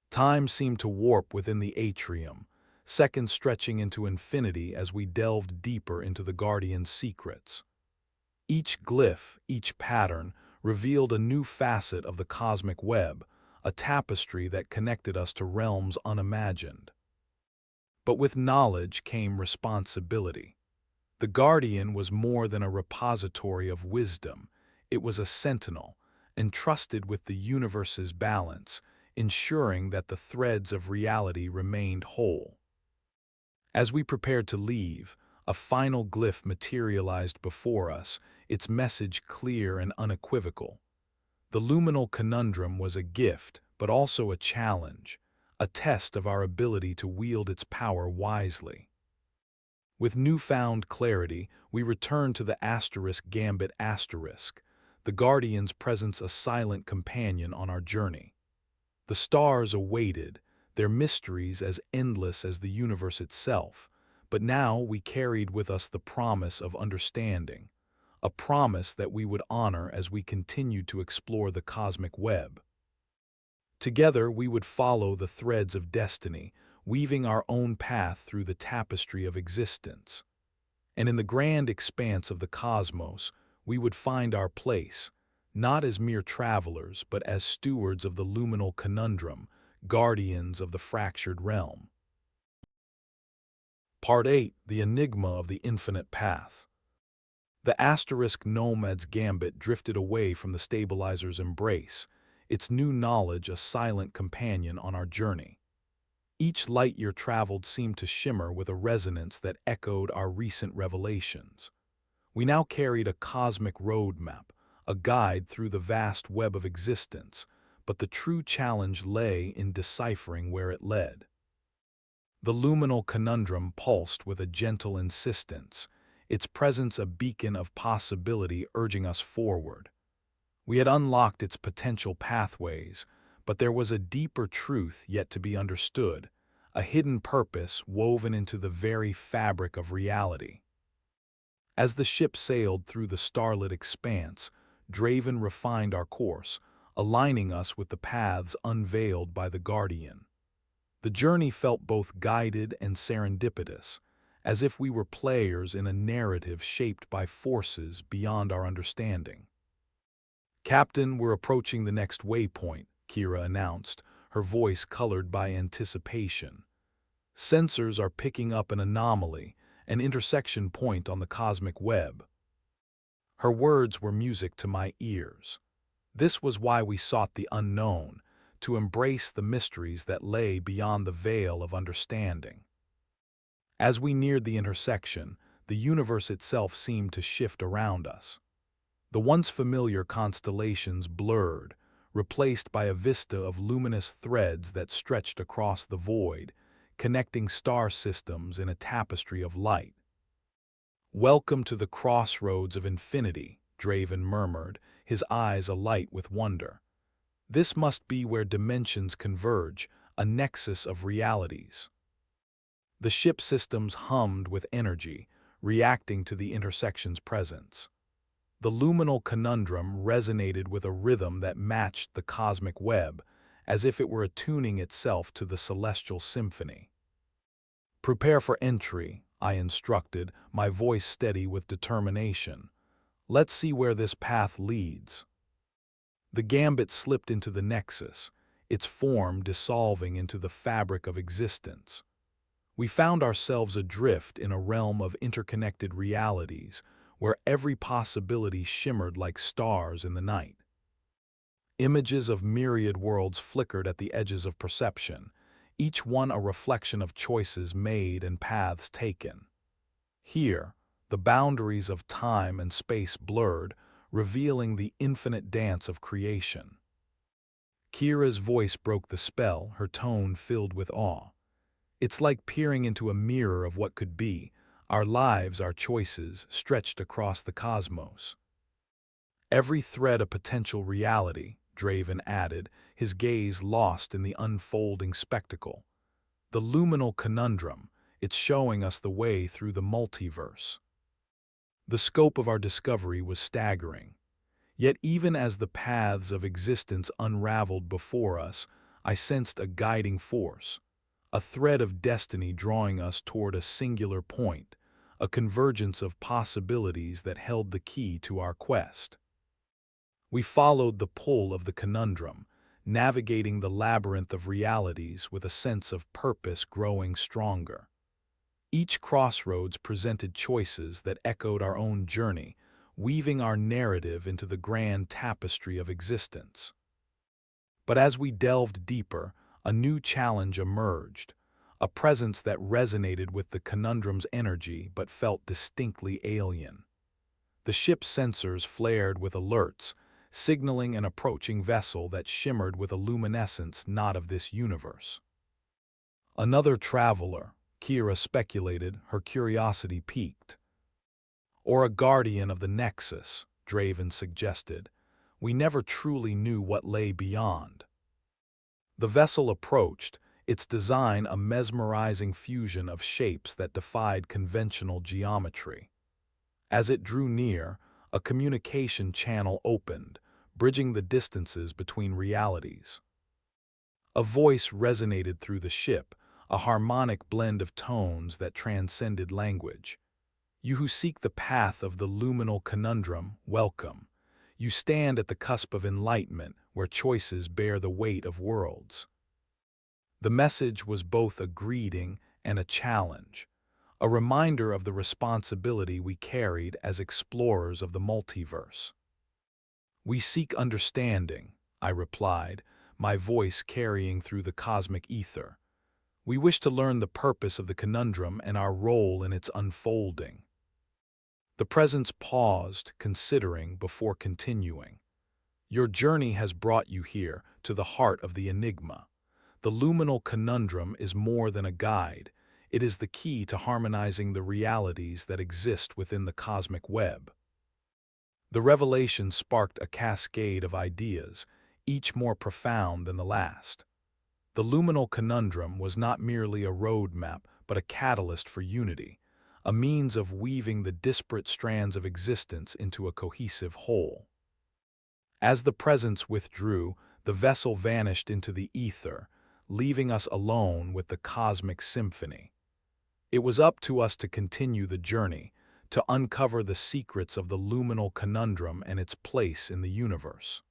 Time seemed to warp within the atrium, seconds stretching into infinity as we delved deeper into the Guardian's secrets. Each glyph, each pattern, revealed a new facet of the cosmic web, a tapestry that connected us to realms unimagined. But with knowledge came responsibility. The Guardian was more than a repository of wisdom. It was a sentinel, entrusted with the universe's balance, ensuring that the threads of reality remained whole. As we prepared to leave, a final glyph materialized before us, its message clear and unequivocal. The Luminal Conundrum was a gift, but also a challenge, a test of our ability to wield its power wisely. With newfound clarity, we returned to the Gambit Asterisk, the Guardian's presence a silent companion on our journey. The stars awaited, their mysteries as endless as the universe itself, but now we carried with us the promise of understanding, a promise that we would honor as we continued to explore the cosmic web. Together we would follow the threads of destiny, weaving our own path through the tapestry of existence. And in the grand expanse of the cosmos, we would find our place, not as mere travelers, but as stewards of the Luminal Conundrum, guardians of the fractured realm. Part 8. The Enigma of the Infinite Path. The Nomad's Gambit drifted away from the stabilizer's embrace, its new knowledge a silent companion on our journey. Each light year traveled seemed to shimmer with a resonance that echoed our recent revelations. We now carried a cosmic roadmap, a guide through the vast web of existence, but the true challenge lay in deciphering where it led. The Luminal Conundrum pulsed with a gentle insistence, its presence a beacon of possibility urging us forward. We had unlocked its potential pathways, but there was a deeper truth yet to be understood, a hidden purpose woven into the very fabric of reality. As the ship sailed through the starlit expanse, Draven refined our course, aligning us with the paths unveiled by the Guardian. The journey felt both guided and serendipitous, as if we were players in a narrative shaped by forces beyond our understanding. "Captain, we're approaching the next waypoint," Kira announced, her voice colored by anticipation. "Sensors are picking up an anomaly, an intersection point on the cosmic web." Her words were music to my ears. This was why we sought the unknown, to embrace the mysteries that lay beyond the veil of understanding. As we neared the intersection, the universe itself seemed to shift around us. The once familiar constellations blurred, replaced by a vista of luminous threads that stretched across the void, connecting star systems in a tapestry of light. "Welcome to the crossroads of infinity," Draven murmured, his eyes alight with wonder. "This must be where dimensions converge, a nexus of realities." The ship systems hummed with energy, reacting to the intersection's presence. The Luminal Conundrum resonated with a rhythm that matched the cosmic web, as if it were attuning itself to the celestial symphony. "Prepare for entry," I instructed, my voice steady with determination. "Let's see where this path leads." The gambit slipped into the nexus, its form dissolving into the fabric of existence. We found ourselves adrift in a realm of interconnected realities, where every possibility shimmered like stars in the night. Images of myriad worlds flickered at the edges of perception, each one a reflection of choices made and paths taken. Here, the boundaries of time and space blurred, revealing the infinite dance of creation. Kira's voice broke the spell, her tone filled with awe. "It's like peering into a mirror of what could be, our lives, our choices, stretched across the cosmos." "Every thread a potential reality," Draven added, his gaze lost in the unfolding spectacle. "The Luminal Conundrum, it's showing us the way through the multiverse." The scope of our discovery was staggering. Yet even as the paths of existence unraveled before us, I sensed a guiding force, a thread of destiny drawing us toward a singular point, a convergence of possibilities that held the key to our quest. We followed the pull of the conundrum, navigating the labyrinth of realities with a sense of purpose growing stronger. Each crossroads presented choices that echoed our own journey, weaving our narrative into the grand tapestry of existence. But as we delved deeper, a new challenge emerged, a presence that resonated with the conundrum's energy but felt distinctly alien. The ship's sensors flared with alerts, signaling an approaching vessel that shimmered with a luminescence not of this universe. "Another traveler," Kira speculated, her curiosity piqued. "Or a guardian of the Nexus," Draven suggested. We never truly knew what lay beyond. The vessel approached, its design a mesmerizing fusion of shapes that defied conventional geometry. As it drew near, a communication channel opened, bridging the distances between realities. A voice resonated through the ship, a harmonic blend of tones that transcended language. "You who seek the path of the luminal conundrum, welcome. You stand at the cusp of enlightenment, where choices bear the weight of worlds." The message was both a greeting and a challenge, a reminder of the responsibility we carried as explorers of the multiverse. "We seek understanding," I replied, my voice carrying through the cosmic ether. "We wish to learn the purpose of the conundrum and our role in its unfolding." The presence paused, considering before continuing. "Your journey has brought you here, to the heart of the enigma. The luminal conundrum is more than a guide. It is the key to harmonizing the realities that exist within the cosmic web." The revelation sparked a cascade of ideas, each more profound than the last. The luminal conundrum was not merely a roadmap, but a catalyst for unity, a means of weaving the disparate strands of existence into a cohesive whole. As the presence withdrew, the vessel vanished into the ether, leaving us alone with the cosmic symphony. It was up to us to continue the journey, to uncover the secrets of the Luminal Conundrum and its place in the universe.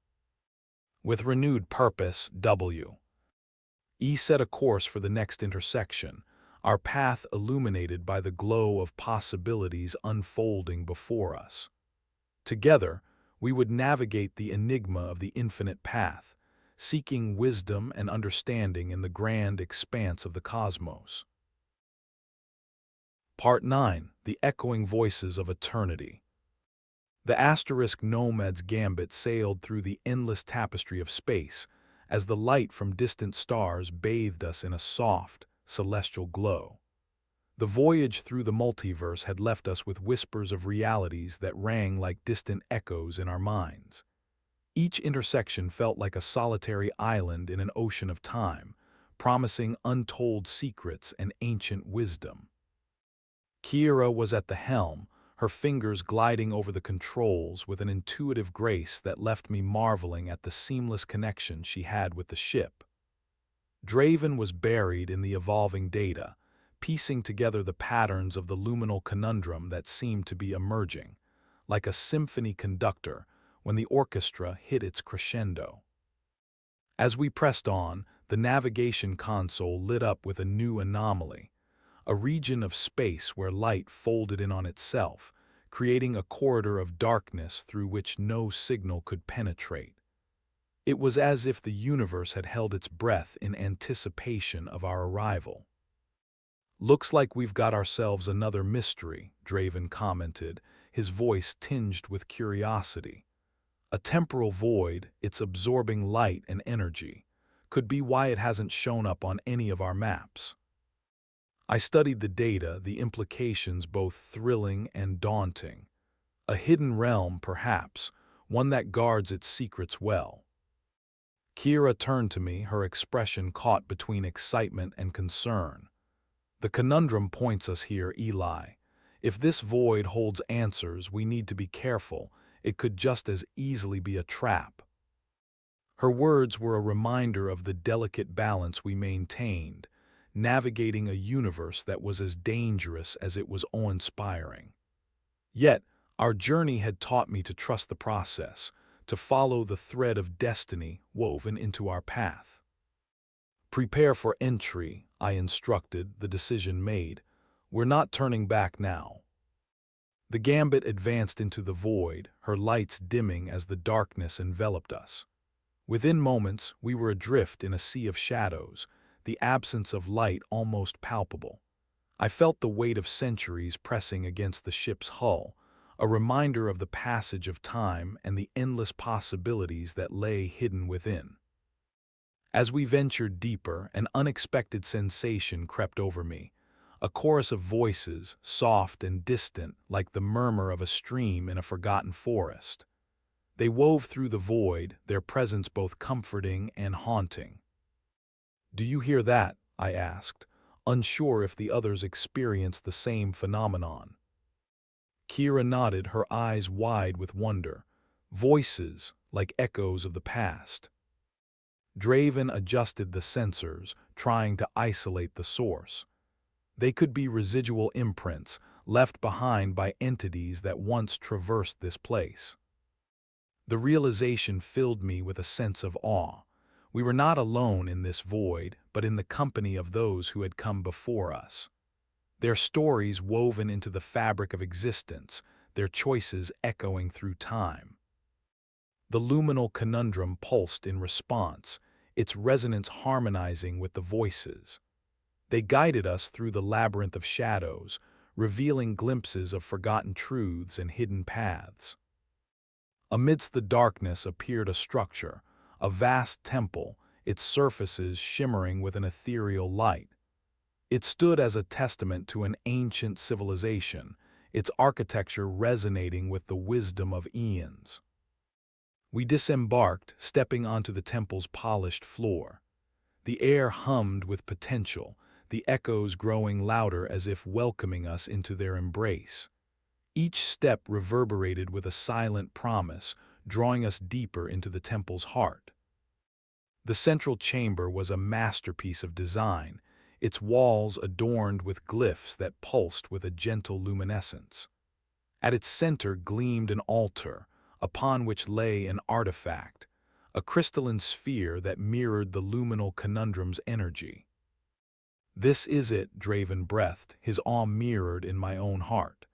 With renewed purpose, W.E. set a course for the next intersection, our path illuminated by the glow of possibilities unfolding before us. Together, we would navigate the enigma of the infinite path, seeking wisdom and understanding in the grand expanse of the cosmos. Part 9. The Echoing Voices of Eternity. The asterisk nomad's gambit sailed through the endless tapestry of space as the light from distant stars bathed us in a soft, celestial glow. The voyage through the multiverse had left us with whispers of realities that rang like distant echoes in our minds. Each intersection felt like a solitary island in an ocean of time, promising untold secrets and ancient wisdom. Kira was at the helm, her fingers gliding over the controls with an intuitive grace that left me marveling at the seamless connection she had with the ship. Draven was buried in the evolving data, piecing together the patterns of the luminal conundrum that seemed to be emerging, like a symphony conductor when the orchestra hit its crescendo. As we pressed on, the navigation console lit up with a new anomaly, a region of space where light folded in on itself, creating a corridor of darkness through which no signal could penetrate. It was as if the universe had held its breath in anticipation of our arrival. "Looks like we've got ourselves another mystery," Draven commented, his voice tinged with curiosity. "A temporal void, its absorbing light and energy, could be why it hasn't shown up on any of our maps." I studied the data, the implications both thrilling and daunting. A hidden realm, perhaps, one that guards its secrets well. Kira turned to me, her expression caught between excitement and concern. "The conundrum points us here, Eli. If this void holds answers, we need to be careful. It could just as easily be a trap." Her words were a reminder of the delicate balance we maintained, navigating a universe that was as dangerous as it was awe-inspiring. Yet, our journey had taught me to trust the process, to follow the thread of destiny woven into our path. "Prepare for entry," I instructed, the decision made. "We're not turning back now." The gambit advanced into the void, her lights dimming as the darkness enveloped us. Within moments, we were adrift in a sea of shadows, the absence of light almost palpable. I felt the weight of centuries pressing against the ship's hull, a reminder of the passage of time and the endless possibilities that lay hidden within. As we ventured deeper, an unexpected sensation crept over me, a chorus of voices, soft and distant, like the murmur of a stream in a forgotten forest. They wove through the void, their presence both comforting and haunting. "Do you hear that?" I asked, unsure if the others experienced the same phenomenon. Kira nodded, her eyes wide with wonder. Voices, like echoes of the past. Draven adjusted the sensors, trying to isolate the source. They could be residual imprints, left behind by entities that once traversed this place. The realization filled me with a sense of awe. We were not alone in this void, but in the company of those who had come before us. Their stories woven into the fabric of existence, their choices echoing through time. The luminal conundrum pulsed in response, its resonance harmonizing with the voices. They guided us through the labyrinth of shadows, revealing glimpses of forgotten truths and hidden paths. Amidst the darkness appeared a structure, a vast temple, its surfaces shimmering with an ethereal light. It stood as a testament to an ancient civilization, its architecture resonating with the wisdom of eons. We disembarked, stepping onto the temple's polished floor. The air hummed with potential, the echoes growing louder as if welcoming us into their embrace. Each step reverberated with a silent promise, drawing us deeper into the temple's heart. The central chamber was a masterpiece of design, its walls adorned with glyphs that pulsed with a gentle luminescence. At its center gleamed an altar, upon which lay an artifact, a crystalline sphere that mirrored the Luminal Conundrum's energy. "This is it," Draven breathed, his awe mirrored in my own heart.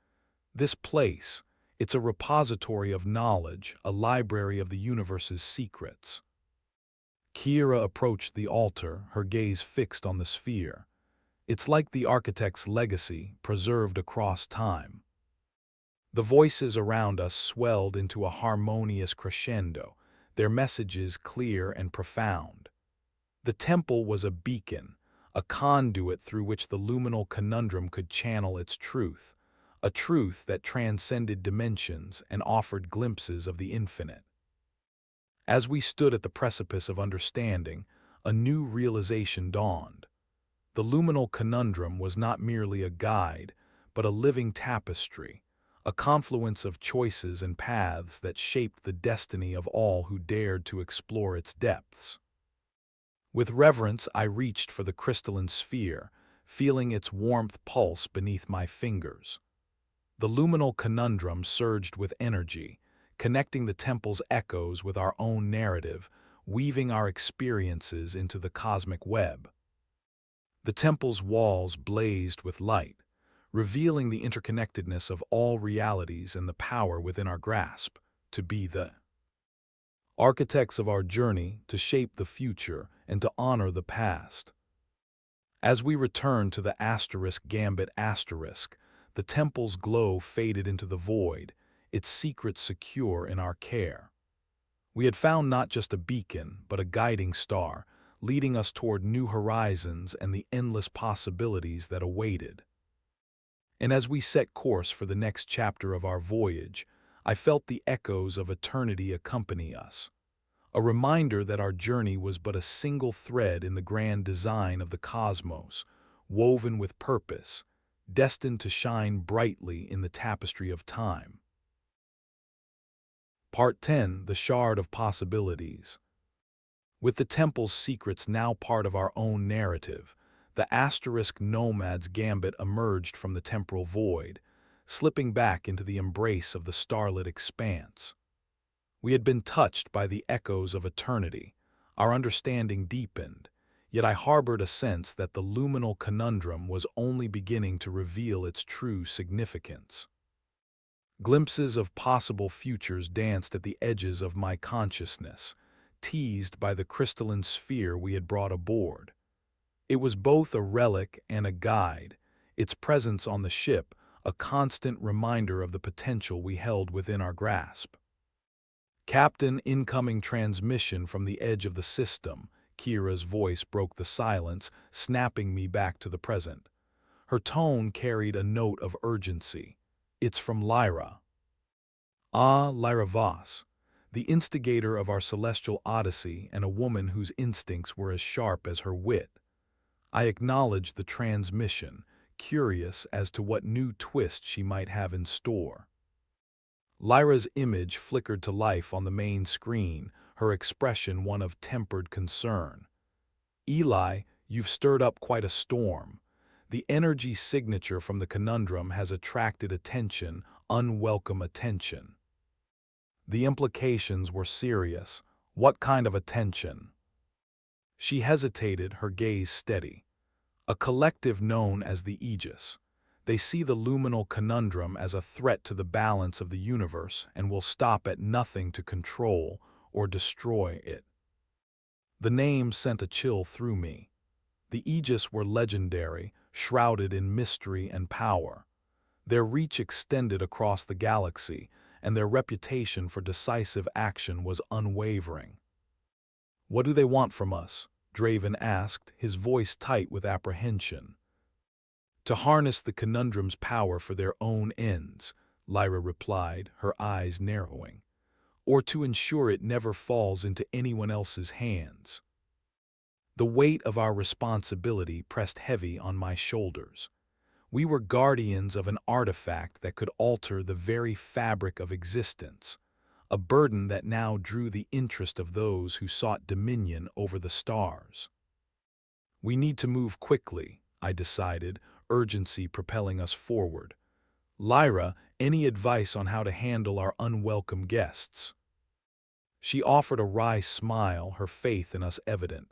"This place, it's a repository of knowledge, a library of the universe's secrets." Kira approached the altar, her gaze fixed on the sphere. "It's like the architect's legacy, preserved across time." The voices around us swelled into a harmonious crescendo, their messages clear and profound. The temple was a beacon, a conduit through which the Luminal Conundrum could channel its truth, a truth that transcended dimensions and offered glimpses of the infinite. As we stood at the precipice of understanding, a new realization dawned. The Luminal Conundrum was not merely a guide, but a living tapestry, a confluence of choices and paths that shaped the destiny of all who dared to explore its depths. With reverence, I reached for the crystalline sphere, feeling its warmth pulse beneath my fingers. The Luminal Conundrum surged with energy, connecting the temple's echoes with our own narrative, weaving our experiences into the cosmic web. The temple's walls blazed with light, revealing the interconnectedness of all realities and the power within our grasp, to be the architects of our journey, to shape the future, and to honor the past. As we returned to the asterisk gambit asterisk, the temple's glow faded into the void, its secrets secure in our care. We had found not just a beacon, but a guiding star, leading us toward new horizons and the endless possibilities that awaited. And as we set course for the next chapter of our voyage, I felt the echoes of eternity accompany us, a reminder that our journey was but a single thread in the grand design of the cosmos, woven with purpose, destined to shine brightly in the tapestry of time. Part 10: The Shard of Possibilities. With the temple's secrets now part of our own narrative, the asterisk nomad's gambit emerged from the temporal void, slipping back into the embrace of the starlit expanse. We had been touched by the echoes of eternity, our understanding deepened, yet I harbored a sense that the Luminal Conundrum was only beginning to reveal its true significance. Glimpses of possible futures danced at the edges of my consciousness, teased by the crystalline sphere we had brought aboard. It was both a relic and a guide, its presence on the ship a constant reminder of the potential we held within our grasp. "Captain, incoming transmission from the edge of the system," Kira's voice broke the silence, snapping me back to the present. Her tone carried a note of urgency. "It's from Lyra." Ah, Lyra Voss, the instigator of our celestial odyssey and a woman whose instincts were as sharp as her wit. I acknowledged the transmission, curious as to what new twist she might have in store. Lyra's image flickered to life on the main screen, her expression one of tempered concern. "Eli, you've stirred up quite a storm. The energy signature from the conundrum has attracted attention, unwelcome attention." The implications were serious. What kind of attention? She hesitated, her gaze steady. "A collective known as the Aegis. They see the Luminal Conundrum as a threat to the balance of the universe and will stop at nothing to control or destroy it." The name sent a chill through me. The Aegis were legendary, shrouded in mystery and power. Their reach extended across the galaxy, and their reputation for decisive action was unwavering. "What do they want from us?" Draven asked, his voice tight with apprehension. "To harness the conundrum's power for their own ends," Lyra replied, her eyes narrowing, "or to ensure it never falls into anyone else's hands." The weight of our responsibility pressed heavy on my shoulders. We were guardians of an artifact that could alter the very fabric of existence, a burden that now drew the interest of those who sought dominion over the stars. We need to move quickly, I decided, urgency propelling us forward. Lyra, any advice on how to handle our unwelcome guests? She offered a wry smile, her faith in us evident.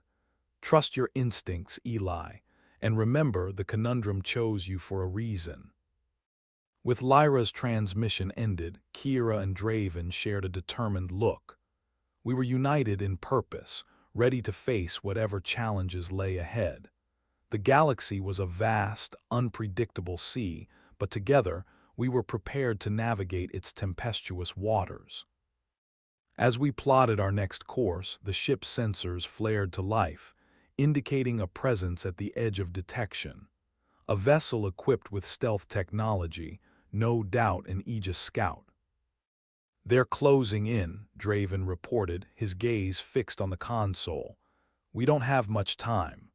Trust your instincts, Eli, and remember the conundrum chose you for a reason. With Lyra's transmission ended, Kira and Draven shared a determined look. We were united in purpose, ready to face whatever challenges lay ahead. The galaxy was a vast, unpredictable sea, but together we were prepared to navigate its tempestuous waters. As we plotted our next course, the ship's sensors flared to life, indicating a presence at the edge of detection. A vessel equipped with stealth technology, no doubt an Aegis scout. "They're closing in," Draven reported, his gaze fixed on the console. "We don't have much time."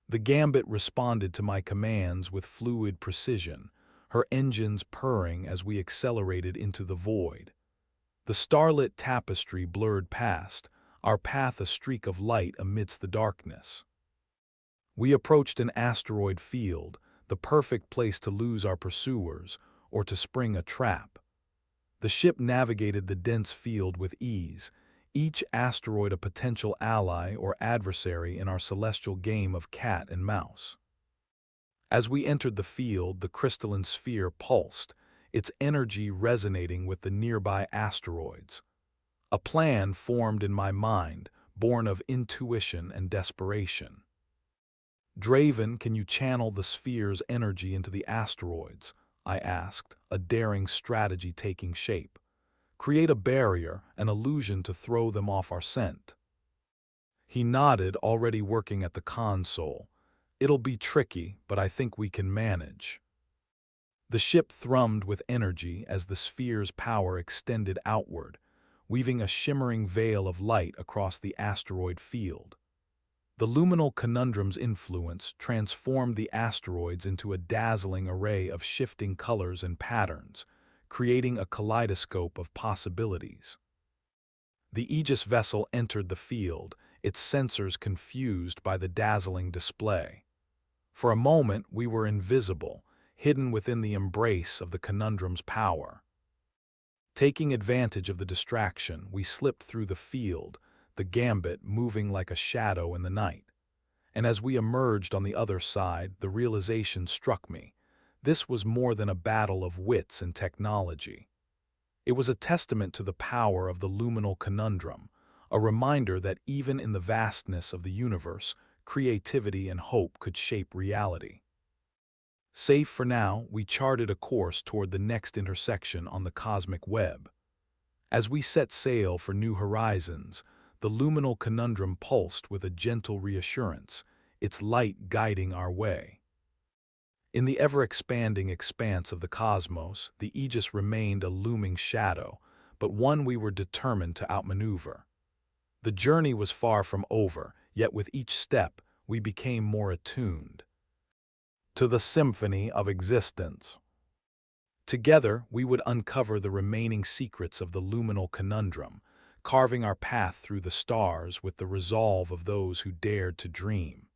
The Gambit responded to my commands with fluid precision, her engines purring as we accelerated into the void. The starlit tapestry blurred past, our path a streak of light amidst the darkness. We approached an asteroid field, the perfect place to lose our pursuers or to spring a trap. The ship navigated the dense field with ease, each asteroid a potential ally or adversary in our celestial game of cat and mouse. As we entered the field, the crystalline sphere pulsed, its energy resonating with the nearby asteroids. A plan formed in my mind, born of intuition and desperation. "Draven, can you channel the sphere's energy into the asteroids?" I asked, a daring strategy taking shape. "Create a barrier, an illusion to throw them off our scent." He nodded, already working at the console. "It'll be tricky, but I think we can manage." The ship thrummed with energy as the sphere's power extended outward, weaving a shimmering veil of light across the asteroid field. The Luminal Conundrum's influence transformed the asteroids into a dazzling array of shifting colors and patterns, creating a kaleidoscope of possibilities. The Aegis vessel entered the field, its sensors confused by the dazzling display. For a moment we were invisible, hidden within the embrace of the conundrum's power. Taking advantage of the distraction, we slipped through the field, the Gambit moving like a shadow in the night. And as we emerged on the other side, the realization struck me. This was more than a battle of wits and technology. It was a testament to the power of the Luminal Conundrum, a reminder that even in the vastness of the universe, creativity and hope could shape reality. Safe for now, we charted a course toward the next intersection on the cosmic web. As we set sail for new horizons, the Luminal Conundrum pulsed with a gentle reassurance, its light guiding our way. In the ever-expanding expanse of the cosmos, the Aegis remained a looming shadow, but one we were determined to outmaneuver. The journey was far from over, yet with each step, we became more attuned to the symphony of existence. Together, we would uncover the remaining secrets of the Luminal Conundrum, carving our path through the stars with the resolve of those who dared to dream.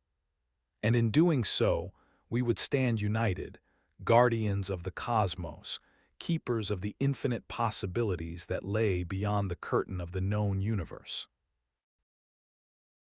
And in doing so, we would stand united, guardians of the cosmos, keepers of the infinite possibilities that lay beyond the curtain of the known universe.